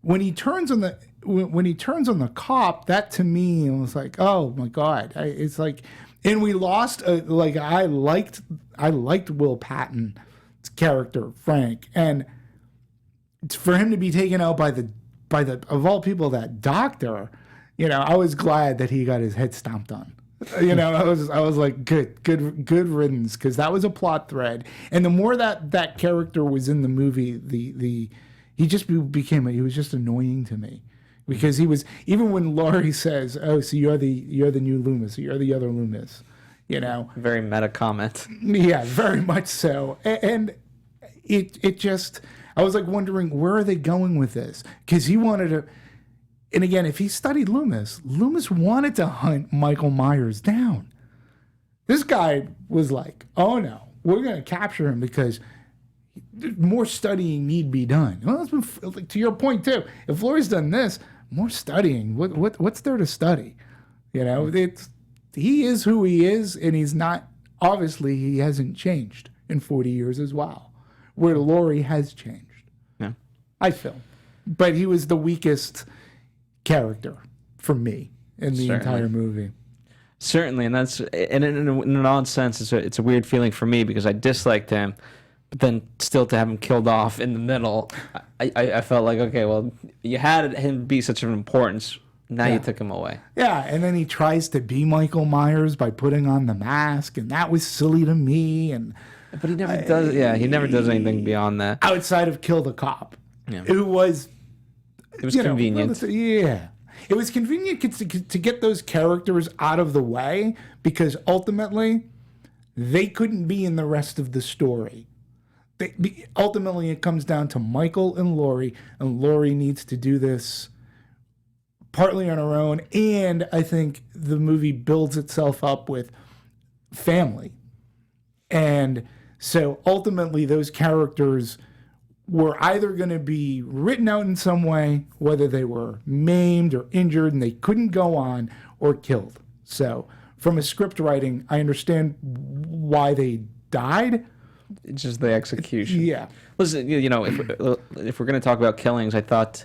S3: when he turns on the cop, that to me was like, oh my God. It's like, and we lost. I liked Will Patton's character, Frank, and it's for him to be taken out by the of all people, that doctor. I was glad that he got his head stomped on. I was like, good riddance, because that was a plot thread. And the more that character was in the movie, he just became he was just annoying to me, because he was, even when Laurie says, "Oh, so you're the new Loomis, you're the other Loomis,"
S1: Very meta comment.
S3: Yeah, very much so. And it just, I was like wondering, where are they going with this? Because he wanted to. And again, if he studied Loomis wanted to hunt Michael Myers down. This guy was like, oh no, we're going to capture him because more studying need be done. Well, it's been, like, to your point too, if Laurie's done this, more studying, what's there to study? He is who he is, and he's not, obviously he hasn't changed in 40 years as well, where Laurie has changed.
S1: Yeah.
S3: I feel. But he was the weakest character for me in the entire movie.
S1: Certainly, and that's, and in an odd sense, it's a weird feeling for me, because I disliked him, but then still to have him killed off in the middle, I felt like, okay, well, you had him be such an importance, now you took him away.
S3: Yeah, and then he tries to be Michael Myers by putting on the mask, and that was silly to me.
S1: But he never does. Yeah, he never does anything beyond that
S3: outside of kill the cop. Yeah. It was convenient. It was convenient to get those characters out of the way, because ultimately they couldn't be in the rest of the story. Ultimately, it comes down to Michael and Laurie needs to do this partly on her own, and I think the movie builds itself up with family. And so ultimately those characters were either going to be written out in some way, whether they were maimed or injured and they couldn't go on, or killed. So from a script writing, I understand why they died.
S1: It's just the execution.
S3: Yeah.
S1: Listen, if we're going to talk about killings, I thought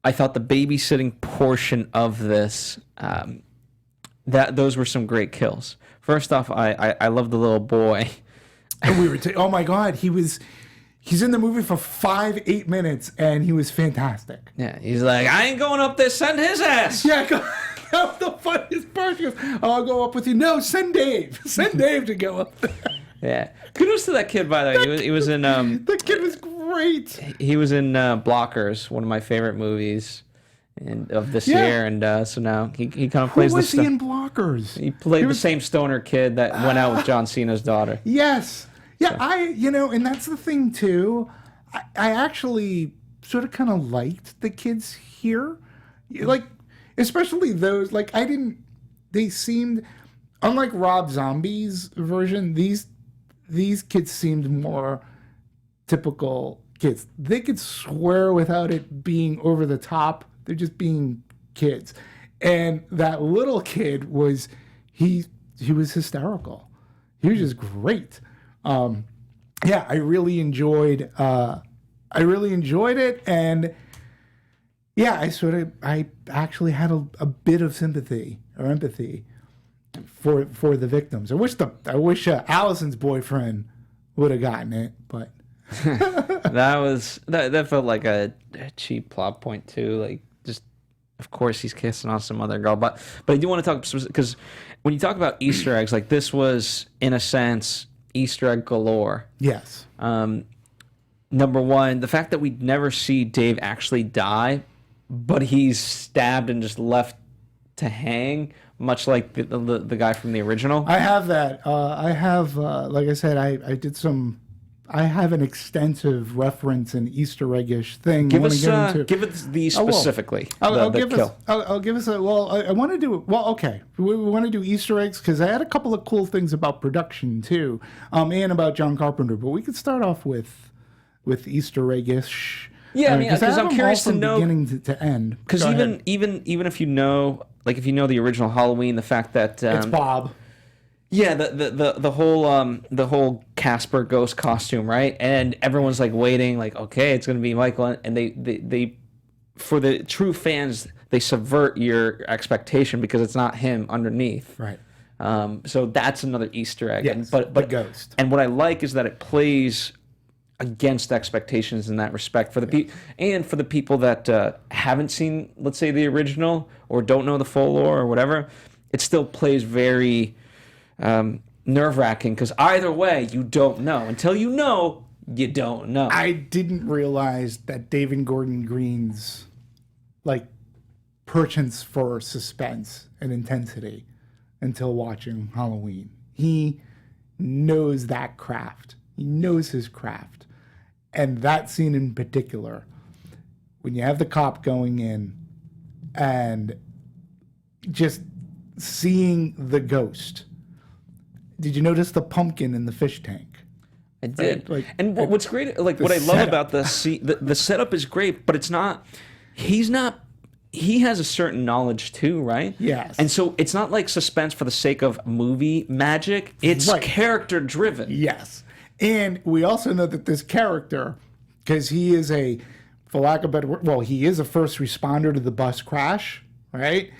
S1: the babysitting portion of this, that those were some great kills. First off, I love the little boy.
S3: And oh my God, he's in the movie for 8 minutes, and he was fantastic.
S1: Yeah, he's like, I ain't going up there, send his ass.
S3: Yeah, that was the funniest part. He goes, I'll go up with you. No, send Dave. Send Dave to go up there.
S1: Yeah. Kudos to that kid, by the way. He was in...
S3: that kid was great.
S1: He was in Blockers, one of my favorite movies of this year, and so now he kind of plays
S3: the... Who was he in Blockers?
S1: He played the same stoner kid that went out with John Cena's daughter.
S3: Yes. Yeah, so. And that's the thing, too. I actually sort of kind of liked the kids here. Like, especially those, like, they seemed, unlike Rob Zombie's version, these kids seemed more typical kids. They could swear without it being over the top. They're just being kids. And that little kid was, he was hysterical. He was just great. Yeah, I really enjoyed it, and yeah, I actually had a bit of sympathy or empathy for the victims. I wish Allison's boyfriend would have gotten it, but
S1: that felt like a cheap plot point too. Like, just, of course he's kissing on some other girl, but I do want to talk, because when you talk about Easter eggs, like, this was in a sense Easter egg galore.
S3: Yes.
S1: Number one, the fact that we never see Dave actually die but he's stabbed and just left to hang, much like the guy from the original.
S3: I have that. Like I said, I have an extensive reference and Easter egg-ish thing.
S1: Give us these specifically.
S3: I'll give us a. Well, I want to do it. Well, okay. We want to do Easter eggs because I had a couple of cool things about production too, and about John Carpenter. But we could start off with Easter egg-ish.
S1: Yeah, because I'm curious to know
S3: beginning to end.
S1: Because even if you know, like if you know the original Halloween, the fact that
S3: it's Bob.
S1: Yeah, the whole Casper ghost costume, right? And everyone's like waiting, like, okay, it's gonna be Michael, and they for the true fans, they subvert your expectation because it's not him underneath.
S3: Right.
S1: So that's another Easter egg.
S3: Yes,
S1: but
S3: the ghost.
S1: And what I like is that it plays against expectations in that respect for the and for the people that haven't seen, let's say, the original or don't know the full lore or whatever. It still plays very nerve-wracking because either way, you don't know. Until you know, you don't know.
S3: I didn't realize that David Gordon Green's penchant for suspense and intensity until watching Halloween. He knows that craft. He knows his craft. And that scene in particular, when you have the cop going in and just seeing the ghost. Did you notice the pumpkin in the fish tank?
S1: I did.
S3: Right?
S1: And what's great, what I love about the setup is great, but it's not. He has a certain knowledge too, right?
S3: Yes.
S1: And so it's not like suspense for the sake of movie magic. It's character driven.
S3: Yes. And we also know that this character, because he is for lack of a better word, he is a first responder to the bus crash, right?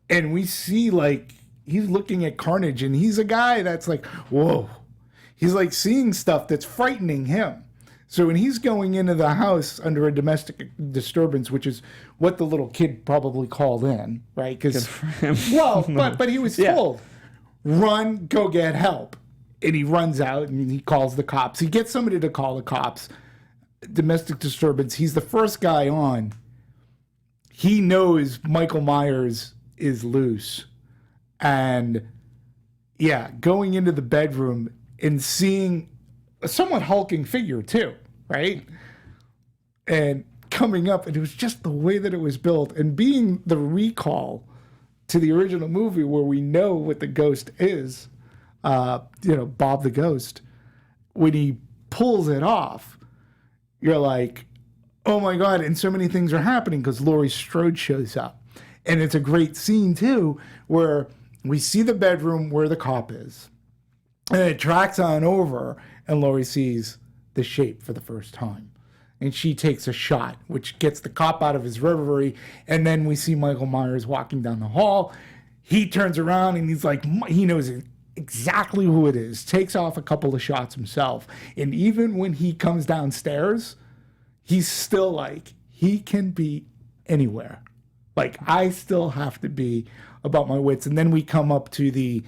S3: And we see he's looking at carnage, and he's a guy that's like, whoa. He's seeing stuff that's frightening him. So when he's going into the house under a domestic disturbance, which is what the little kid probably called in, right? Because but he was told, run, go get help. And he runs out and he calls the cops. He gets somebody to call the cops. Domestic disturbance. He's the first guy on. He knows Michael Myers is loose. And going into the bedroom and seeing a somewhat hulking figure too, right? And coming up, and it was just the way that it was built, and being the recall to the original movie where we know what the ghost is, Bob the ghost, when he pulls it off, you're like, oh my God, and so many things are happening because Laurie Strode shows up. And it's a great scene too, where we see the bedroom where the cop is, and it tracks on over, and Laurie sees the shape for the first time. And she takes a shot, which gets the cop out of his reverie. And then we see Michael Myers walking down the hall. He turns around and he's like, he knows exactly who it is, takes off a couple of shots himself. And even when he comes downstairs, he's still like, he can be anywhere. I still have to be about my wits. And then we come up to the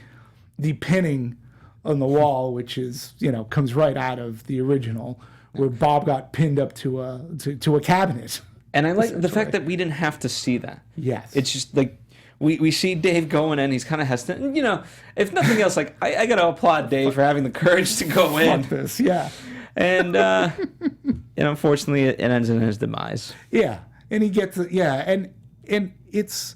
S3: pinning on the wall, which is, comes right out of the original, where Bob got pinned up to a cabinet. And I
S1: like the fact that we didn't have to see that.
S3: Yes.
S1: It's just we see Dave going in, he's kind of hesitant. And, if nothing else, I got to applaud Dave for having the courage to go in.
S3: Fuck this, yeah.
S1: And, unfortunately, it ends in his demise.
S3: Yeah. And he gets, and it's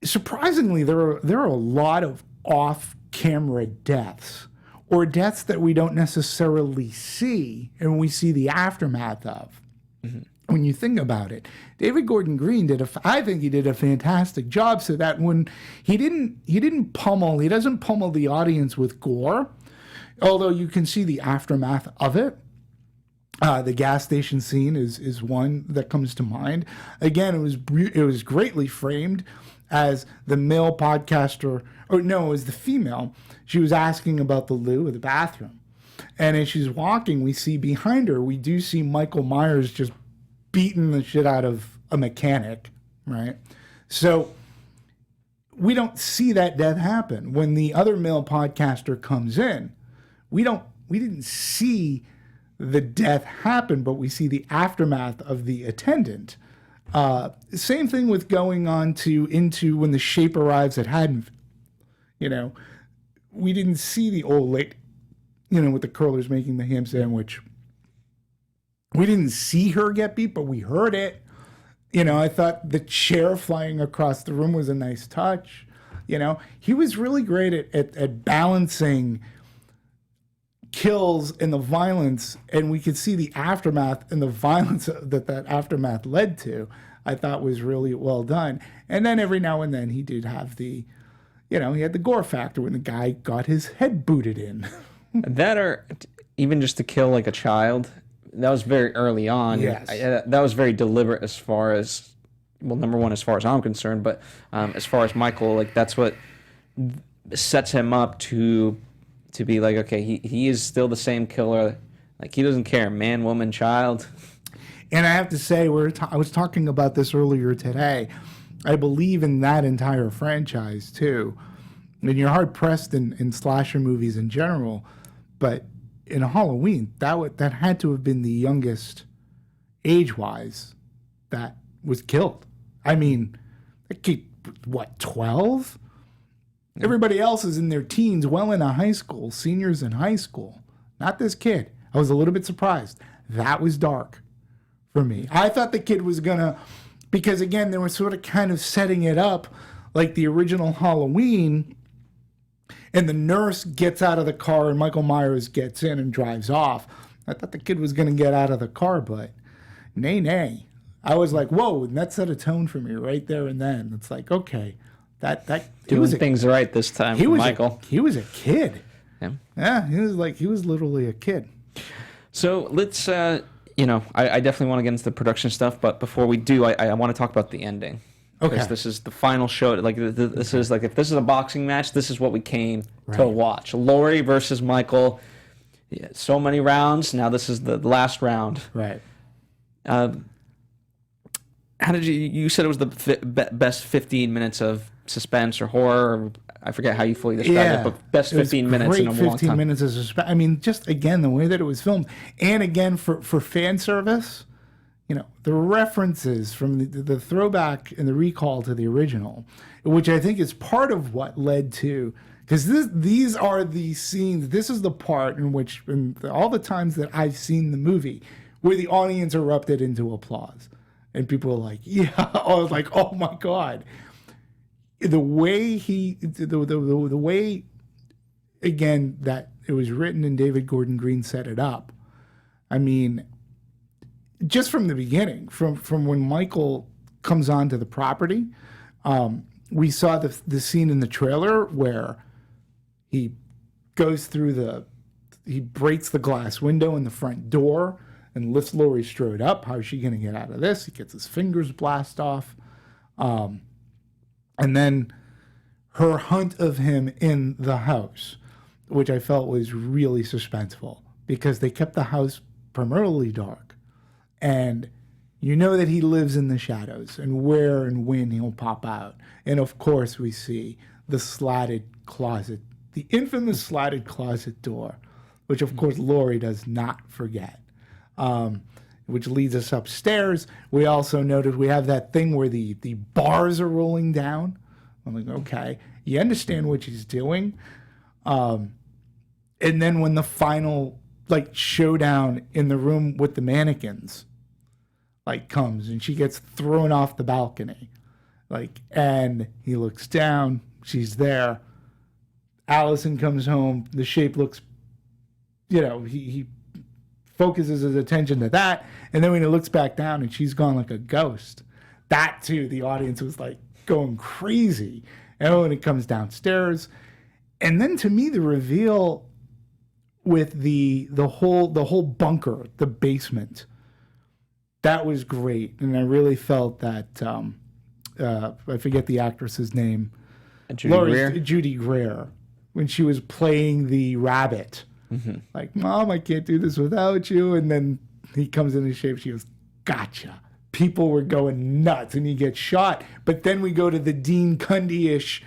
S3: surprisingly, there are a lot of off-camera deaths, or deaths that we don't necessarily see, and we see the aftermath of. Mm-hmm. When you think about it, David Gordon Green I think he did a fantastic job, so that when he doesn't pummel the audience with gore, although you can see the aftermath of it. The gas station scene is one that comes to mind. Again, it was greatly framed as the male podcaster, or no, it was the female. She was asking about the loo or the bathroom. And as she's walking, we see behind her, we do see Michael Myers just beating the shit out of a mechanic, right? So we don't see that death happen. When the other male podcaster comes in, we didn't see the death happen, but we see the aftermath of the attendant Same thing with going on into when the shape arrives at Haddonfield. You know, we didn't see the old lady, you know, with the curlers making the ham sandwich. We didn't see her get beat, but we heard it. You know, I thought the chair flying across the room was a nice touch. You know, he was really great at balancing kills and the violence, and we could see the aftermath and the violence that aftermath led to. I thought was really well done. And then every now and then he did have the, you know, he had the gore factor when the guy got his head booted in.
S4: That, or even just to kill like a child, that was very early on.
S3: Yes.
S4: That was very deliberate as far as, well, number one, as far as I'm concerned, but as far as Michael, like that's what sets him up to be like, okay, he is still the same killer. Like he doesn't care, man, woman, child.
S3: And I have to say, I was talking about this earlier today. I believe in that entire franchise too. And you're hard pressed in slasher movies in general, but in Halloween, that had to have been the youngest age-wise that was killed. I mean, that kid, what, 12? Yeah. Everybody else is in their teens, well into high school, seniors in high school. Not this kid. I was a little bit surprised. That was dark for me. I thought the kid was gonna, because again, they were sort of kind of setting it up like the original Halloween, and the nurse gets out of the car and Michael Myers gets in and drives off. I thought the kid was going to get out of the car, but nay. I was like, whoa, and that set a tone for me right there and then. It's like, okay, that
S4: doing things right this time for Michael.
S3: He was a kid.
S4: Yeah,
S3: he was literally a kid.
S4: So let's, you know, I definitely want to get into the production stuff, but before we do, I want to talk about the ending.
S3: Okay.
S4: Because this is the final show. Like this is like, if this is a boxing match, this is what we came to watch. Laurie versus Michael. Yeah, so many rounds. Now this is the last round.
S3: Right.
S4: How did you said it was the best 15 minutes of suspense or horror? Or I forget how you fully described it, but best 15 minutes in a long time. 15
S3: minutes of suspense. I mean, just again the way that it was filmed, and again for fan service. You know, the references from the throwback and the recall to the original, which I think is part of what led to, because these are the scenes, this is the part in which, all the times that I've seen the movie, where the audience erupted into applause. And people were like, yeah, I was like, oh my God. The way the way, again, that it was written and David Gordon Green set it up, I mean, just from the beginning, from when Michael comes onto the property, we saw the scene in the trailer where he goes through he breaks the glass window in the front door and lifts Laurie Strode up. How is she going to get out of this? He gets his fingers blast off. And then her hunt of him in the house, which I felt was really suspenseful because they kept the house primarily dark. And you know that he lives in the shadows and where and when he'll pop out. And of course we see the slatted closet, the infamous slatted closet door, which of course Laurie does not forget, which leads us upstairs. We also noted we have that thing where the bars are rolling down. I'm like, okay, you understand what she's doing. And then when the final showdown in the room with the mannequins comes and she gets thrown off the balcony, and he looks down, she's there. Allison comes home, the shape looks, he focuses his attention to that, and then when he looks back down and she's gone like a ghost, that too, the audience was going crazy. And when it comes downstairs, and then to me the reveal with the whole bunker, the basement, that was great. And I really felt that I forget the actress's name, Judy Greer, when she was playing the rabbit, Mom, I can't do this without you. And then he comes in his shape, she goes, gotcha. People were going nuts and he gets shot. But then we go to the Dean Cundy-ish,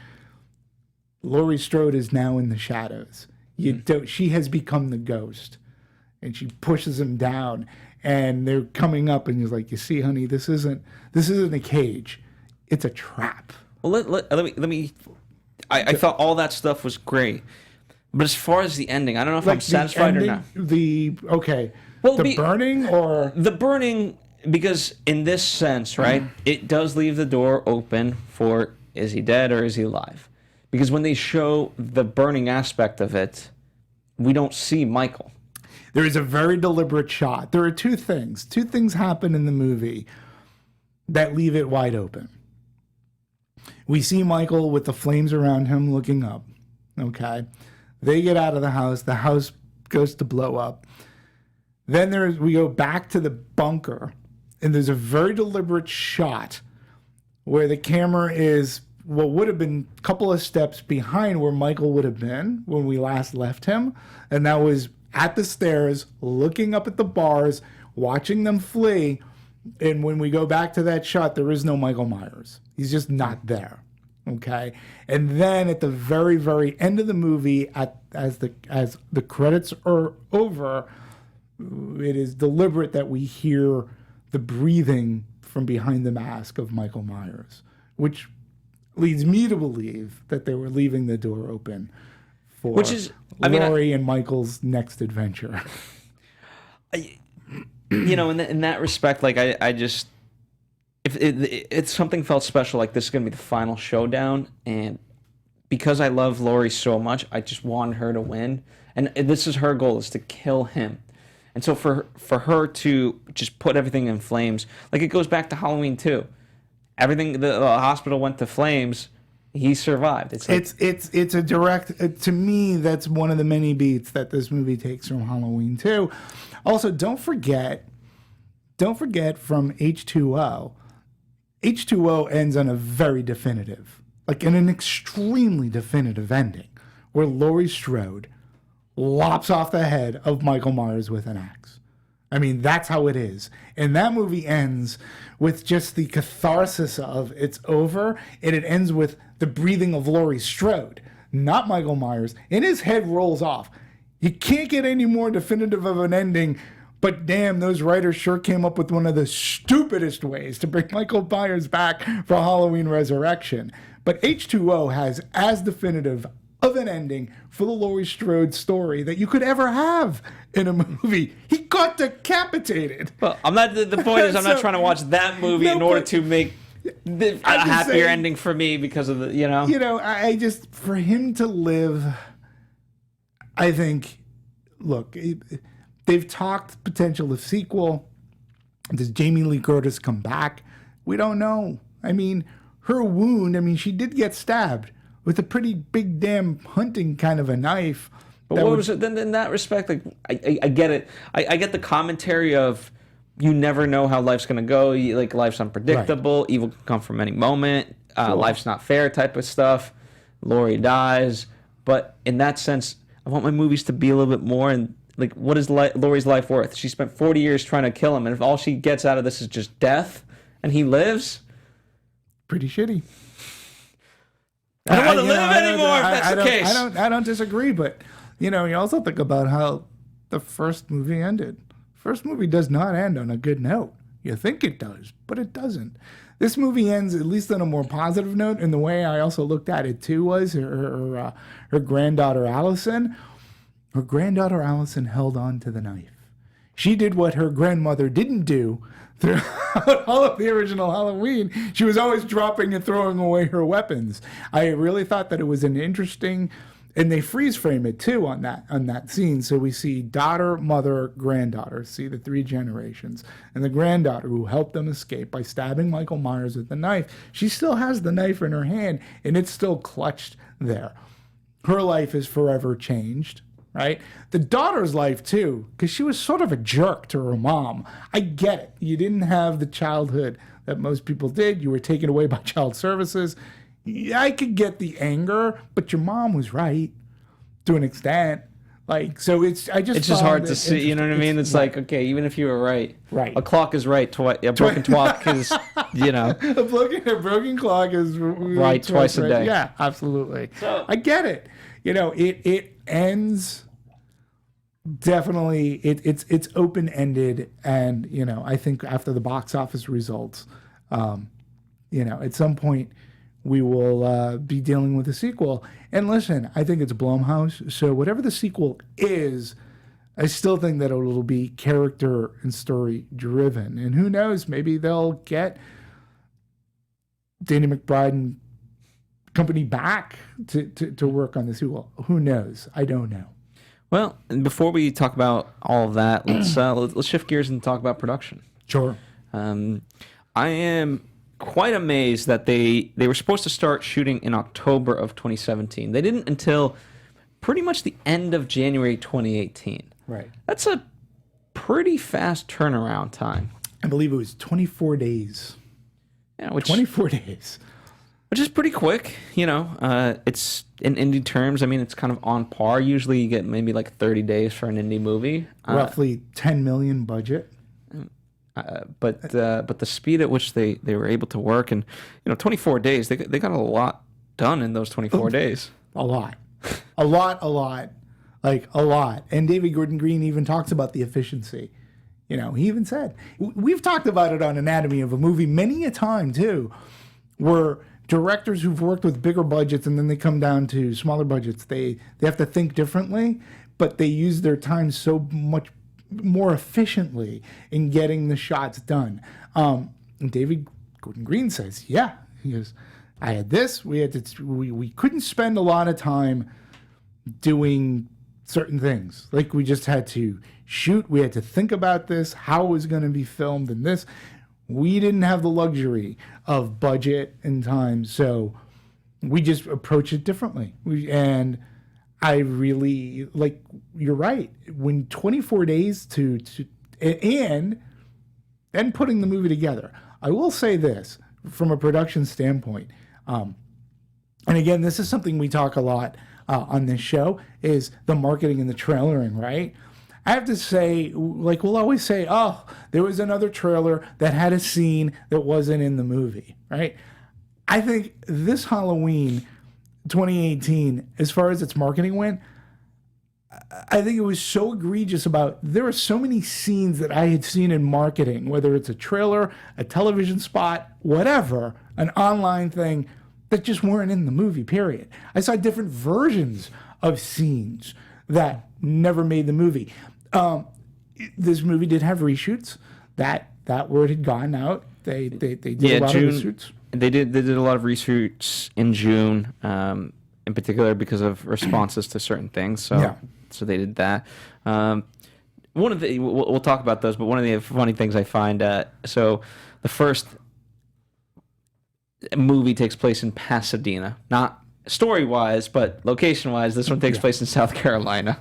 S3: Laurie Strode is now in the shadows. She has become the ghost, and she pushes him down. and they're coming up, and he's like, "You see, honey, this isn't a cage, it's a trap."
S4: Well, let me. I thought all that stuff was great, but as far as the ending, I don't know if I'm satisfied or not.
S3: Well, the burning or
S4: the burning, because in this sense, right, it does leave the door open for, is he dead or is he alive? Because when they show the burning aspect of it, we don't see Michael.
S3: There is a very deliberate shot. There are two things. Two things happen in the movie that leave it wide open. We see Michael with the flames around him looking up. Okay. They get out of the house. The house goes to blow up. Then we go back to the bunker, and there's a very deliberate shot where the camera is what would have been a couple of steps behind where Michael would have been when we last left him. And that was at the stairs, looking up at the bars, watching them flee. And when we go back to that shot, there is no Michael Myers. He's just not there. Okay. And then at the very, very end of the movie, as the credits are over, it is deliberate that we hear the breathing from behind the mask of Michael Myers, which leads me to believe that they were leaving the door open for Laurie and Michael's next adventure.
S4: In that respect, like I just, if something felt special, like this is gonna be the final showdown, and because I love Laurie so much, I just wanted her to win, and this is her goal, is to kill him. And so for her to just put everything in flames, like it goes back to Halloween 2. Everything, the hospital went to flames. He survived. It's
S3: a direct. To me, that's one of the many beats that this movie takes from Halloween 2. Also, don't forget from H2O. H2O ends on a very definitive, like in an extremely definitive ending, where Laurie Strode lops off the head of Michael Myers with an axe. I mean, that's how it is. And that movie ends with just the catharsis of it's over, and it ends with the breathing of Laurie Strode, not Michael Myers, and his head rolls off. You can't get any more definitive of an ending, but damn, those writers sure came up with one of the stupidest ways to bring Michael Myers back for Halloween Resurrection. But H2O has as definitive of an ending for the Laurie Strode story that you could ever have in a movie. He got decapitated.
S4: Well, I'm not. The point is, I'm not trying to watch that movie in order to make a happier ending for me because of the,
S3: I just, for him to live, I think, look, they've talked potential of sequel. Does Jamie Lee Curtis come back? We don't know. I mean, her wound, she did get stabbed with a pretty big damn hunting kind of a knife.
S4: But what was it then in that respect? Like, I get it. I get the commentary of you never know how life's going to go. Life's unpredictable. Right. Evil can come from any moment. Sure. Life's not fair type of stuff. Laurie dies. But in that sense, I want my movies to be a little bit more. And like, what is Laurie's life worth? She spent 40 years trying to kill him. And if all she gets out of this is just death and he lives,
S3: pretty shitty.
S4: I don't want to live anymore if that's the case.
S3: I don't disagree, but you also think about how the first movie ended. First movie does not end on a good note. You think it does, but it doesn't. This movie ends at least on a more positive note, and the way I also looked at it too was her granddaughter Allison. Her granddaughter Allison held on to the knife. She did what her grandmother didn't do throughout all of the original Halloween. She was always dropping and throwing away her weapons. I really thought that it was an interesting, and they freeze frame it too on that scene. So we see daughter, mother, granddaughter, see the three generations. And the granddaughter who helped them escape by stabbing Michael Myers with the knife, she still has the knife in her hand and it's still clutched there. Her life is forever changed. Right? The daughter's life, too, because she was sort of a jerk to her mom. I get it. You didn't have the childhood that most people did. You were taken away by child services. I could get the anger, but your mom was right to an extent. So it's
S4: just hard to see. You know what I mean? It's like, okay, even if you were right, a clock is right twice. A broken clock is,
S3: a broken clock is
S4: right twice a day.
S3: Yeah, absolutely. So I get it. It ends definitely it's open ended, and I think after the box office results, at some point we will be dealing with a sequel. And listen, I think it's Blumhouse, so whatever the sequel is, I still think that it'll be character and story driven. And who knows, maybe they'll get Danny McBride and company back to work on the sequel. Who knows? I don't know.
S4: Well, and before we talk about all of that, let's shift gears and talk about production.
S3: Sure.
S4: I am quite amazed that they were supposed to start shooting in October of 2017. They didn't until pretty much the end of January 2018.
S3: Right.
S4: That's a pretty fast turnaround time.
S3: I believe it was 24 days.
S4: Yeah,
S3: 24 days.
S4: Which is pretty quick, It's in indie terms. I mean, it's kind of on par. Usually, you get maybe like 30 days for an indie movie.
S3: Roughly 10 million budget.
S4: But the speed at which they were able to work, and 24 days, they got a lot done in those 24 days.
S3: A lot, like a lot. And David Gordon Green even talks about the efficiency. He even said, we've talked about it on Anatomy of a Movie many a time too, where directors who've worked with bigger budgets and then they come down to smaller budgets, they have to think differently, but they use their time so much more efficiently in getting the shots done. And David Gordon Green says, he goes, I had this, we couldn't spend a lot of time doing certain things. Like we just had to shoot, we had to think about this, how it was going to be filmed and this. We didn't have the luxury of budget and time, so we just approach it differently. And I really, you're right. When 24 days and then putting the movie together. I will say this, from a production standpoint, and again, this is something we talk a lot on this show, is the marketing and the trailering, right? I have to say, we'll always say, oh, there was another trailer that had a scene that wasn't in the movie, right? I think this Halloween 2018, as far as its marketing went, I think it was so egregious there were so many scenes that I had seen in marketing, whether it's a trailer, a television spot, whatever, an online thing, that just weren't in the movie, period. I saw different versions of scenes that never made the movie. This movie did have reshoots. That word had gone out. They did a lot of reshoots.
S4: They did a lot of reshoots in June, in particular because of responses to certain things. So they did that. One of the we'll talk about those, but one of the funny things I find, so the first movie takes place in Pasadena, not story-wise, but location-wise. This one takes place in South Carolina.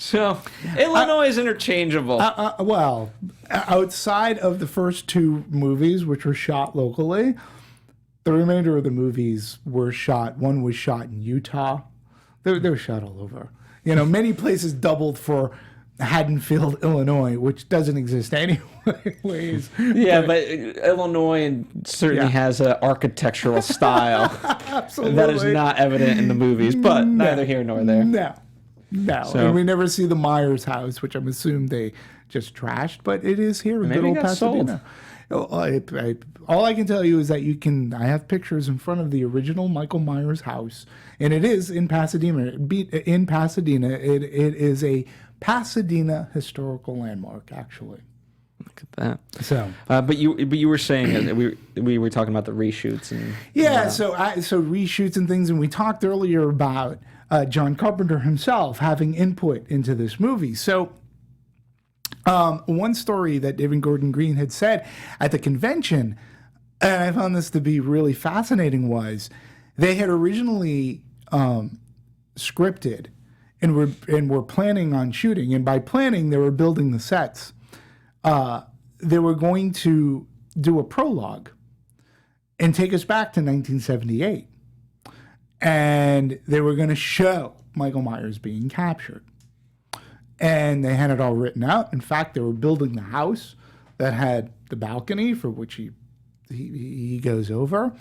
S4: So Illinois is interchangeable.
S3: Well, outside of the first two movies, which were shot locally, the remainder of the movies were shot. One was shot in Utah. They were shot all over. Many places doubled for Haddonfield, Illinois, which doesn't exist anyways.
S4: Yeah, but Illinois certainly has an architectural style
S3: Absolutely.
S4: that is not evident in the movies, but neither here nor there.
S3: No. So, and we never see the Myers house, which I'm assuming they just trashed, but it is here in good old Pasadena. All I can tell you is that I have pictures in front of the original Michael Myers house, and it is in Pasadena. It is a Pasadena historical landmark, actually.
S4: Look at that.
S3: So,
S4: but you were saying that we were talking about the reshoots and
S3: so reshoots and things, and we talked earlier about John Carpenter himself having input into this movie. So, one story that David Gordon Green had said at the convention, and I found this to be really fascinating, was they had originally scripted and were planning on shooting, and by planning, they were building the sets. They were going to do a prologue and take us back to 1978. And they were going to show Michael Myers being captured. And they had it all written out. In fact, they were building the house that had the balcony for which he goes over.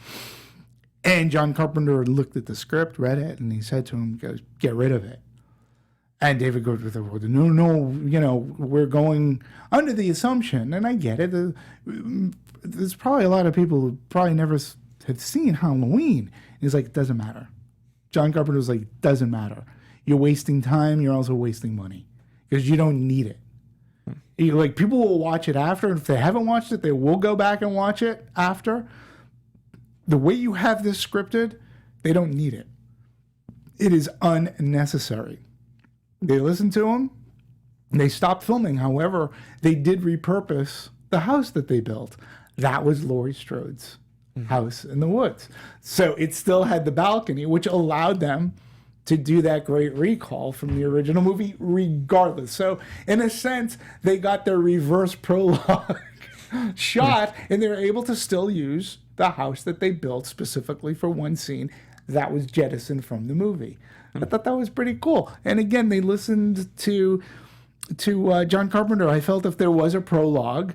S3: And John Carpenter looked at the script, read it, and he said to him, "Get rid of it." And David goes with well, no, we're going under the assumption, and I get it. There's probably a lot of people who probably never have seen Halloween. And he's like, it doesn't matter. John Carpenter was like, it doesn't matter. You're wasting time. You're also wasting money because you don't need it. Like, people will watch it after, and if they haven't watched it, they will go back and watch it after. The way you have this scripted, they don't need it. It is unnecessary. They listened to him. They stopped filming. However, they did repurpose the house that they built. That was Laurie Strode's house in the woods. So it still had the balcony, which allowed them to do that great recall from the original movie regardless. So in a sense, they got their reverse prologue shot, and they were able to still use the house that they built specifically for one scene that was jettisoned from the movie. I thought that was pretty cool. And again, they listened to John Carpenter. I felt if there was a prologue,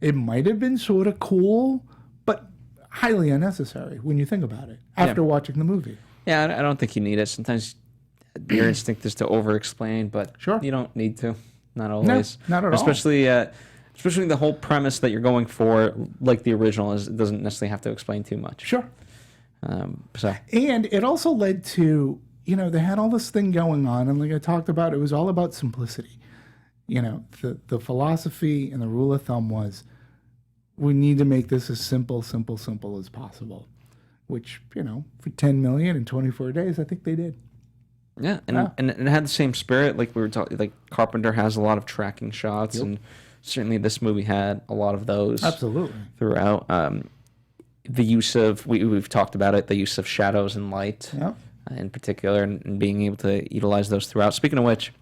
S3: it might have been sort of cool, but highly unnecessary when you think about it after watching the movie.
S4: Yeah, I don't think you need it. Sometimes your instinct is to over-explain, but you don't need to. Not always.
S3: No, not at all.
S4: Especially the whole premise that you're going for, like the original, it doesn't necessarily have to explain too much.
S3: Sure.
S4: So.
S3: And it also led to, they had all this thing going on, and like I talked about, it was all about simplicity. The philosophy and the rule of thumb was, we need to make this as simple as possible. Which, for 10 million in 24 days, I think they did.
S4: Yeah, and it had the same spirit. Like we were talking, like Carpenter has a lot of tracking shots, and certainly this movie had a lot of those.
S3: Absolutely.
S4: Throughout. The use of, we've talked about it, the use of shadows and light in particular, and being able to utilize those throughout. Speaking of which,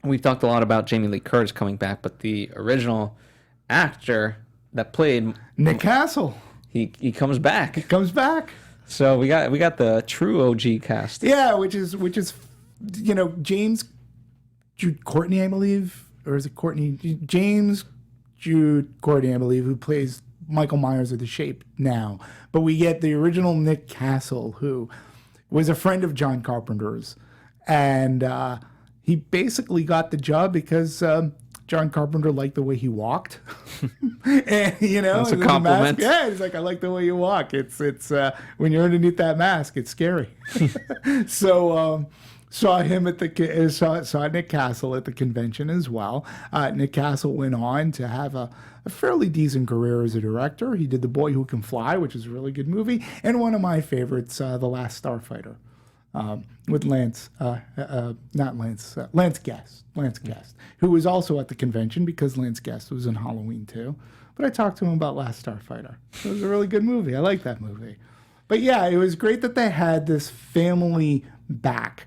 S4: we've talked a lot about Jamie Lee Curtis coming back, but the original actor that played
S3: Nick Castle.
S4: He comes back.
S3: He comes back.
S4: So we got the true OG cast.
S3: Yeah, which is James Jude Courtney, I believe, or is it Courtney? James Jude Courtney, I believe, who plays Michael Myers of The Shape now. But we get the original Nick Castle, who was a friend of John Carpenter's, and he basically got the job because John Carpenter liked the way he walked. And
S4: that's a compliment.
S3: Yeah, he's like, I like the way you walk. It's when you're underneath that mask, it's scary. So saw him at saw Nick Castle at the convention as well. Nick Castle went on to have a fairly decent career as a director. He did The Boy Who Can Fly, which is a really good movie, and one of my favorites, The Last Starfighter. With Lance Guest, who was also at the convention because Lance Guest was in Halloween too. But I talked to him about Last Starfighter. It was a really good movie. I like that movie. But yeah, it was great that they had this family back.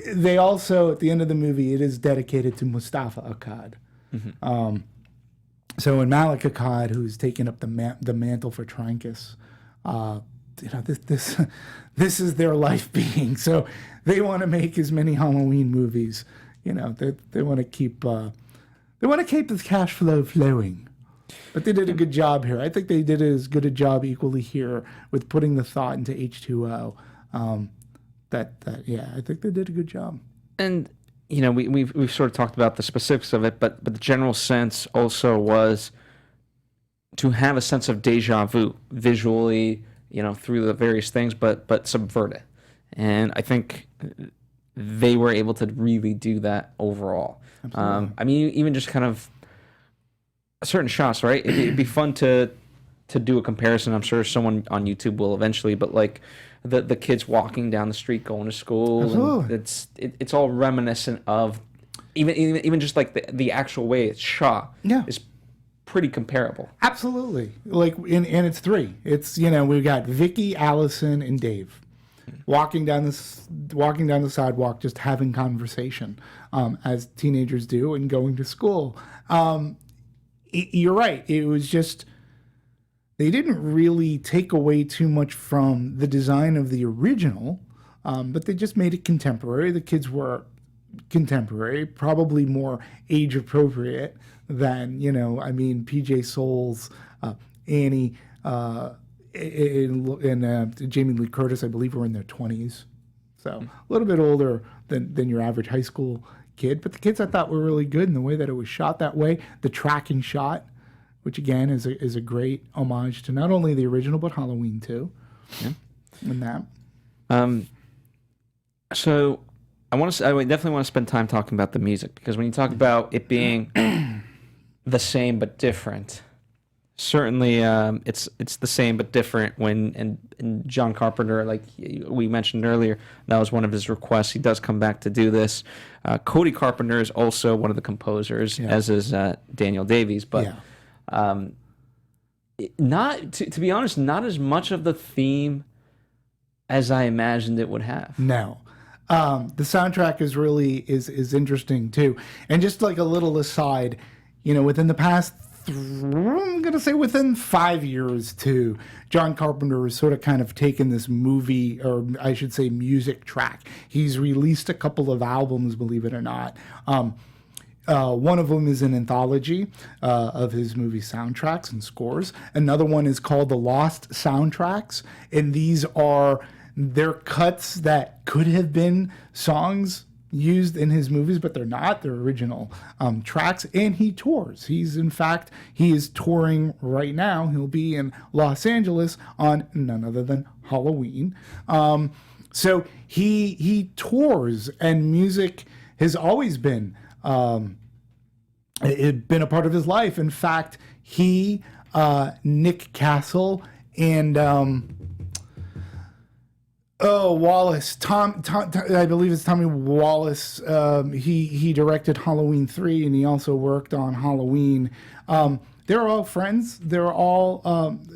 S3: They also, at the end of the movie, it is dedicated to Mustafa Akkad. Mm-hmm. So when Malik Akkad, who's taken up the mantle for Trancas, this is their life being. So they want to make as many Halloween movies. They want to keep the cash flow flowing. But they did a good job here. I think they did as good a job equally here with putting the thought into H2O. I think they did a good job.
S4: And we've sort of talked about the specifics of it, but the general sense also was to have a sense of deja vu visually, through the various things, but subvert it. And I think they were able to really do that overall. Even just kind of certain shots, right? It'd be fun to do a comparison. I'm sure someone on YouTube will eventually, but like the kids walking down the street going to school, and it's all reminiscent of even just like the actual way it's shot is pretty comparable.
S3: Absolutely. And it's three. It's we've got Vicky, Allison, and Dave walking down the sidewalk, just having conversation, as teenagers do, and going to school. You're right. It was just they didn't really take away too much from the design of the original, but they just made it contemporary. The kids were contemporary, probably more age appropriate than PJ Souls, Annie, and Jamie Lee Curtis, I believe, were in their 20s, so a little bit older than your average high school kid. But the kids I thought were really good in the way that it was shot that way. The tracking shot, which again is a great homage to not only the original but Halloween 2.
S1: Yeah.
S3: And that.
S1: So I definitely want to spend time talking about the music, because when you talk about it being the same but different, certainly it's the same but different when and John Carpenter, like we mentioned earlier, that was one of his requests. He does come back to do this. Cody Carpenter is also one of the composers, as is Daniel Davies, but not to be honest, not as much of the theme as I imagined it would have.
S3: No. The soundtrack is interesting too. And just like a little aside, within the past, I'm going to say within 5 years too, John Carpenter has sort of kind of taken this movie, or I should say music track. He's released a couple of albums, believe it or not. One of them is an anthology of his movie soundtracks and scores. Another one is called The Lost Soundtracks. And they're cuts that could have been songs used in his movies, but they're not. They're original tracks. And he tours. He is touring right now. He'll be in Los Angeles on none other than Halloween. So he tours, and music has always been it been a part of his life. In fact, Nick Castle, and Wallace, Tom, I believe it's Tommy Wallace. He directed Halloween 3, and he also worked on Halloween. They're all friends. They're all,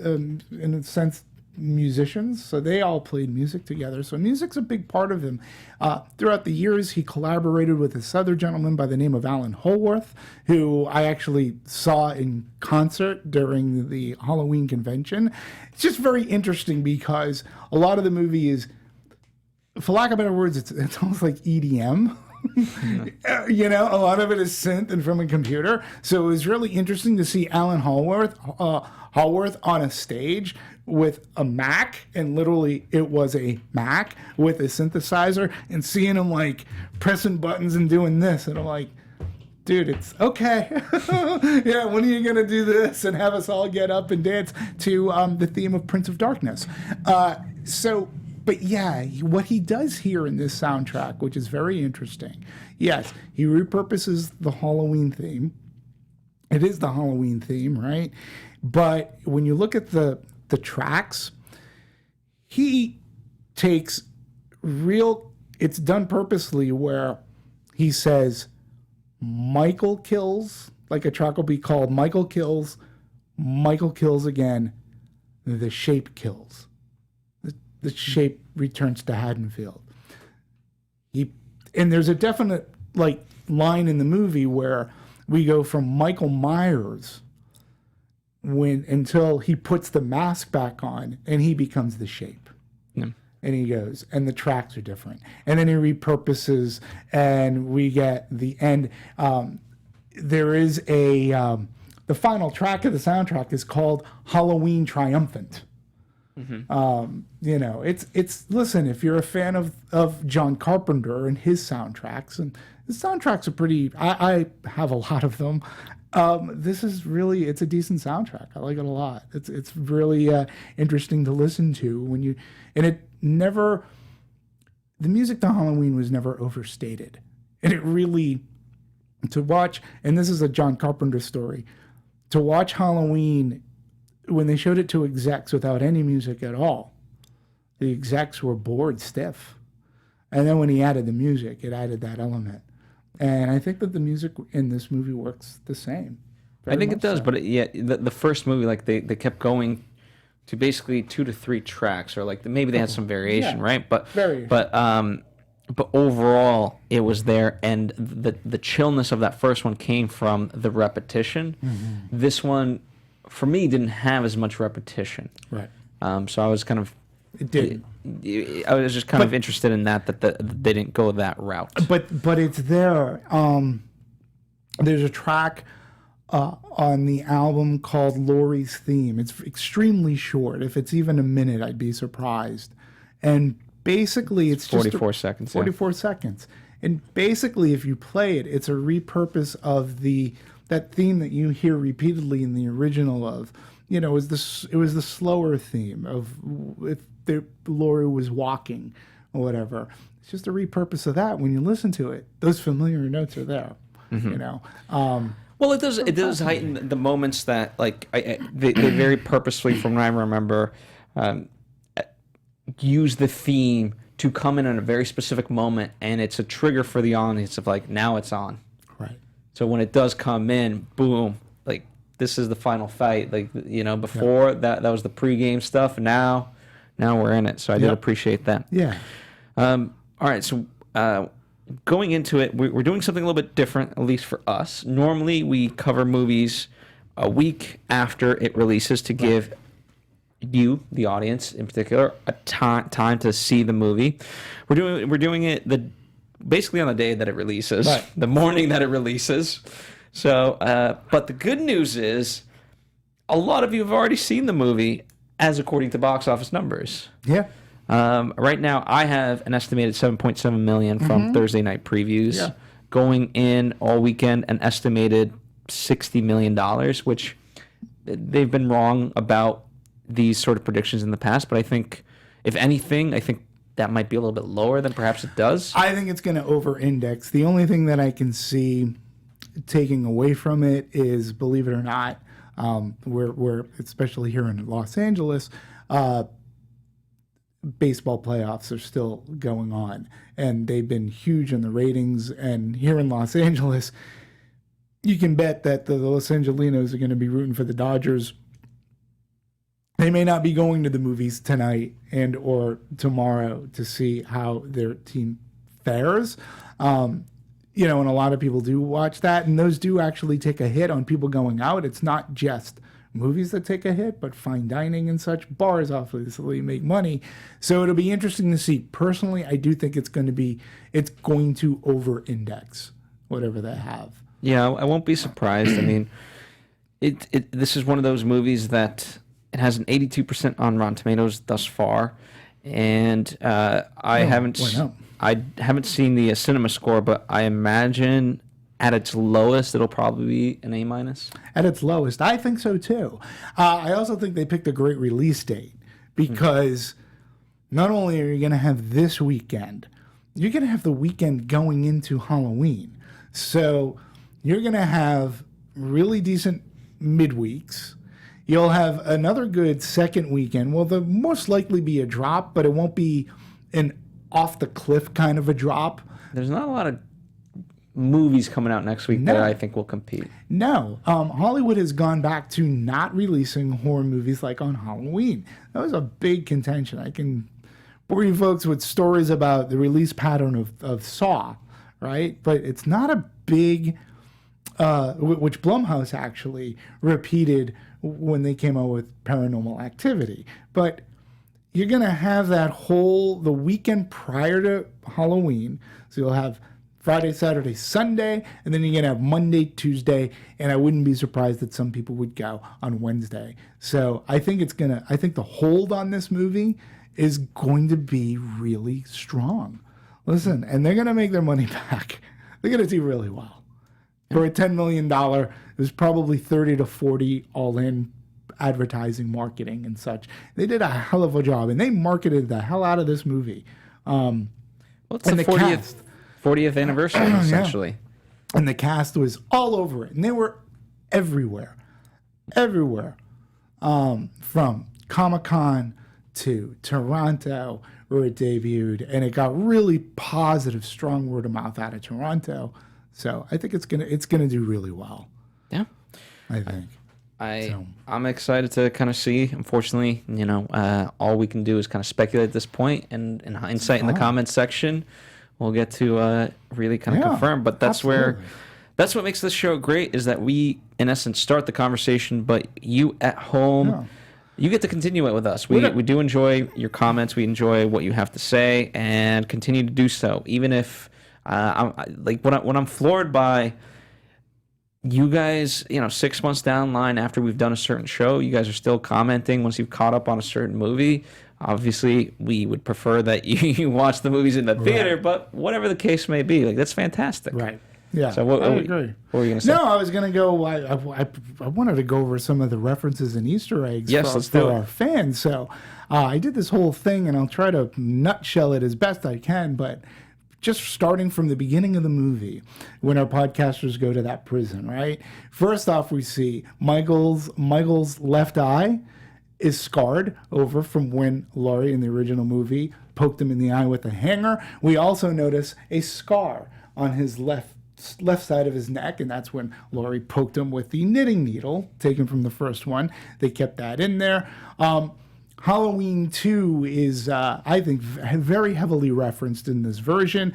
S3: in a sense, musicians. So they all played music together. So music's a big part of him. Throughout the years, he collaborated with this other gentleman by the name of Alan Holworth, who I actually saw in concert during the Halloween convention. It's just very interesting because a lot of the movie is, for lack of better words, it's almost like EDM. A lot of it is synth and from a computer. So it was really interesting to see Alan Holworth on a stage with a Mac, and literally it was a Mac with a synthesizer, and seeing him like pressing buttons and doing this, and I'm like, dude, it's okay. Yeah, when are you gonna do this and have us all get up and dance to the theme of Prince of Darkness? But yeah, what he does here in this soundtrack, which is very interesting, yes, he repurposes the Halloween theme. It is the Halloween theme, right? But when you look at the tracks, he takes it's done purposely, where he says, Michael kills, like a track will be called Michael kills again, the shape kills. The shape returns to Haddonfield. And there's a definite line in the movie where we go from Michael Myers until he puts the mask back on and he becomes the shape. Yeah. And he goes, and the tracks are different. And then he repurposes, and we get the end. There is the final track of the soundtrack is called Halloween Triumphant. Mm-hmm. Listen, if you're a fan of John Carpenter and his soundtracks, and the soundtracks are pretty, I have a lot of them. This is really, it's a decent soundtrack. I like it a lot. It's really interesting to listen to the music to Halloween was never overstated. And it really, to watch, and this is a John Carpenter story, to watch Halloween, when they showed it to execs without any music at all, the execs were bored stiff. And then when he added the music, it added that element. And I think that the music in this movie works the same.
S1: I think it does, so. But the first movie, they kept going to basically 2 to 3 tracks, or maybe they had some variation, right? But overall, it was there, and the chillness of that first one came from the repetition. Mm-hmm. This one, for me, didn't have as much repetition. Right. So I was kind of...
S3: It did.
S1: I was just kind of interested in that they didn't go that route.
S3: But it's there. There's a track on the album called Laurie's Theme. It's extremely short. If it's even a minute, I'd be surprised. And basically it's
S4: 44 seconds.
S3: 44 seconds. And basically, if you play it, it's a repurpose of that theme that you hear repeatedly in the original of, it was the slower theme of if Laurie was walking or whatever. It's just a repurpose of that. When you listen to it, those familiar notes are there.
S4: Well, it does heighten the moments that they very purposefully, from what I remember, use the theme to come in at a very specific moment, and it's a trigger for the audience of now it's on.
S3: Right.
S4: So when it does come in, boom, this is the final fight. Before that was the pregame stuff. Now we're in it. So I did appreciate that.
S3: Yeah.
S4: All right. So going into it, we're doing something a little bit different, at least for us. Normally we cover movies a week after it releases to give you, the audience in particular, a time to see the movie. We're doing it basically on the day that it releases, the morning that it releases. So, but the good news is, a lot of you have already seen the movie, as according to box office numbers.
S3: Yeah.
S4: Right now, I have an estimated 7.7 million from Thursday night previews.
S3: Yeah.
S4: Going in all weekend, an estimated $60 million, which they've been wrong about these sort of predictions in the past, but I think, if anything, that might be a little bit lower than perhaps it does.
S3: I think it's going to over-index. The only thing that I can see taking away from it is, believe it or not, we're especially here in Los Angeles, baseball playoffs are still going on, and they've been huge in the ratings. And here in Los Angeles, you can bet that the Los Angelinos are going to be rooting for the Dodgers. They may not be going to the movies tonight and or tomorrow to see how their team fares. And a lot of people do watch that, and those do actually take a hit on people going out. It's not just movies that take a hit, but fine dining and such. Bars obviously make money. So it'll be interesting to see. Personally, I do think it's going to over-index whatever they have.
S4: Yeah, I won't be surprised. I mean, this is one of those movies that it has an 82% on Rotten Tomatoes thus far, and I haven't seen the cinema score, but I imagine at its lowest it'll probably be an A-.
S3: At its lowest, I think so too. I also think they picked a great release date because not only are you going to have this weekend, you're going to have the weekend going into Halloween. So you're going to have really decent midweeks. You'll have another good second weekend. Well, there'll most likely be a drop, but it won't be an off-the-cliff kind of a drop.
S4: There's not a lot of movies coming out next week that I think will compete.
S3: No. Hollywood has gone back to not releasing horror movies like on Halloween. That was a big contention. I can bore you folks with stories about the release pattern of Saw, right? But it's not a big, which Blumhouse actually repeated when they came out with Paranormal Activity. But you're going to have the weekend prior to Halloween. So you'll have Friday, Saturday, Sunday, and then you're going to have Monday, Tuesday, and I wouldn't be surprised that some people would go on Wednesday. So I think the hold on this movie is going to be really strong. Listen, and they're going to make their money back. They're going to do really well. For a $10 million, it was probably 30 to 40 all in advertising, marketing, and such. They did a hell of a job, and they marketed the hell out of this movie.
S4: Well, it's the 40th anniversary, essentially.
S3: Yeah. And the cast was all over it, and they were everywhere. From Comic-Con to Toronto, where it debuted, and it got really positive, strong word of mouth out of Toronto. So I think it's gonna do really well.
S4: Yeah,
S3: I think.
S4: I'm excited to kind of see. Unfortunately, all we can do is kind of speculate at this point, and in hindsight, in the comments section, we'll get to really kind of confirm. But that's what makes this show great, is that we, in essence, start the conversation, but you at home, you get to continue it with us. We do enjoy your comments. We enjoy what you have to say, and continue to do so, even if. When I'm floored by you guys, 6 months down the line after we've done a certain show, you guys are still commenting once you've caught up on a certain movie. Obviously, we would prefer that you watch the movies in the theater, but whatever the case may be, like that's fantastic.
S3: Right. Yeah.
S4: So what,
S3: I agree.
S4: What were you going to say?
S3: No, I was going to go. I wanted to go over some of the references and Easter eggs
S4: Yes, let's do
S3: for
S4: it.
S3: our fans. So I did this whole thing, and I'll try to nutshell it as best I can, but just starting from the beginning of the movie, when our podcasters go to that prison, right? First off, we see Michael's left eye is scarred over from when Laurie in the original movie poked him in the eye with a hanger. We also notice a scar on his left side of his neck, and that's when Laurie poked him with the knitting needle taken from the first one. They kept that in there. Halloween 2 is, I think, very heavily referenced in this version,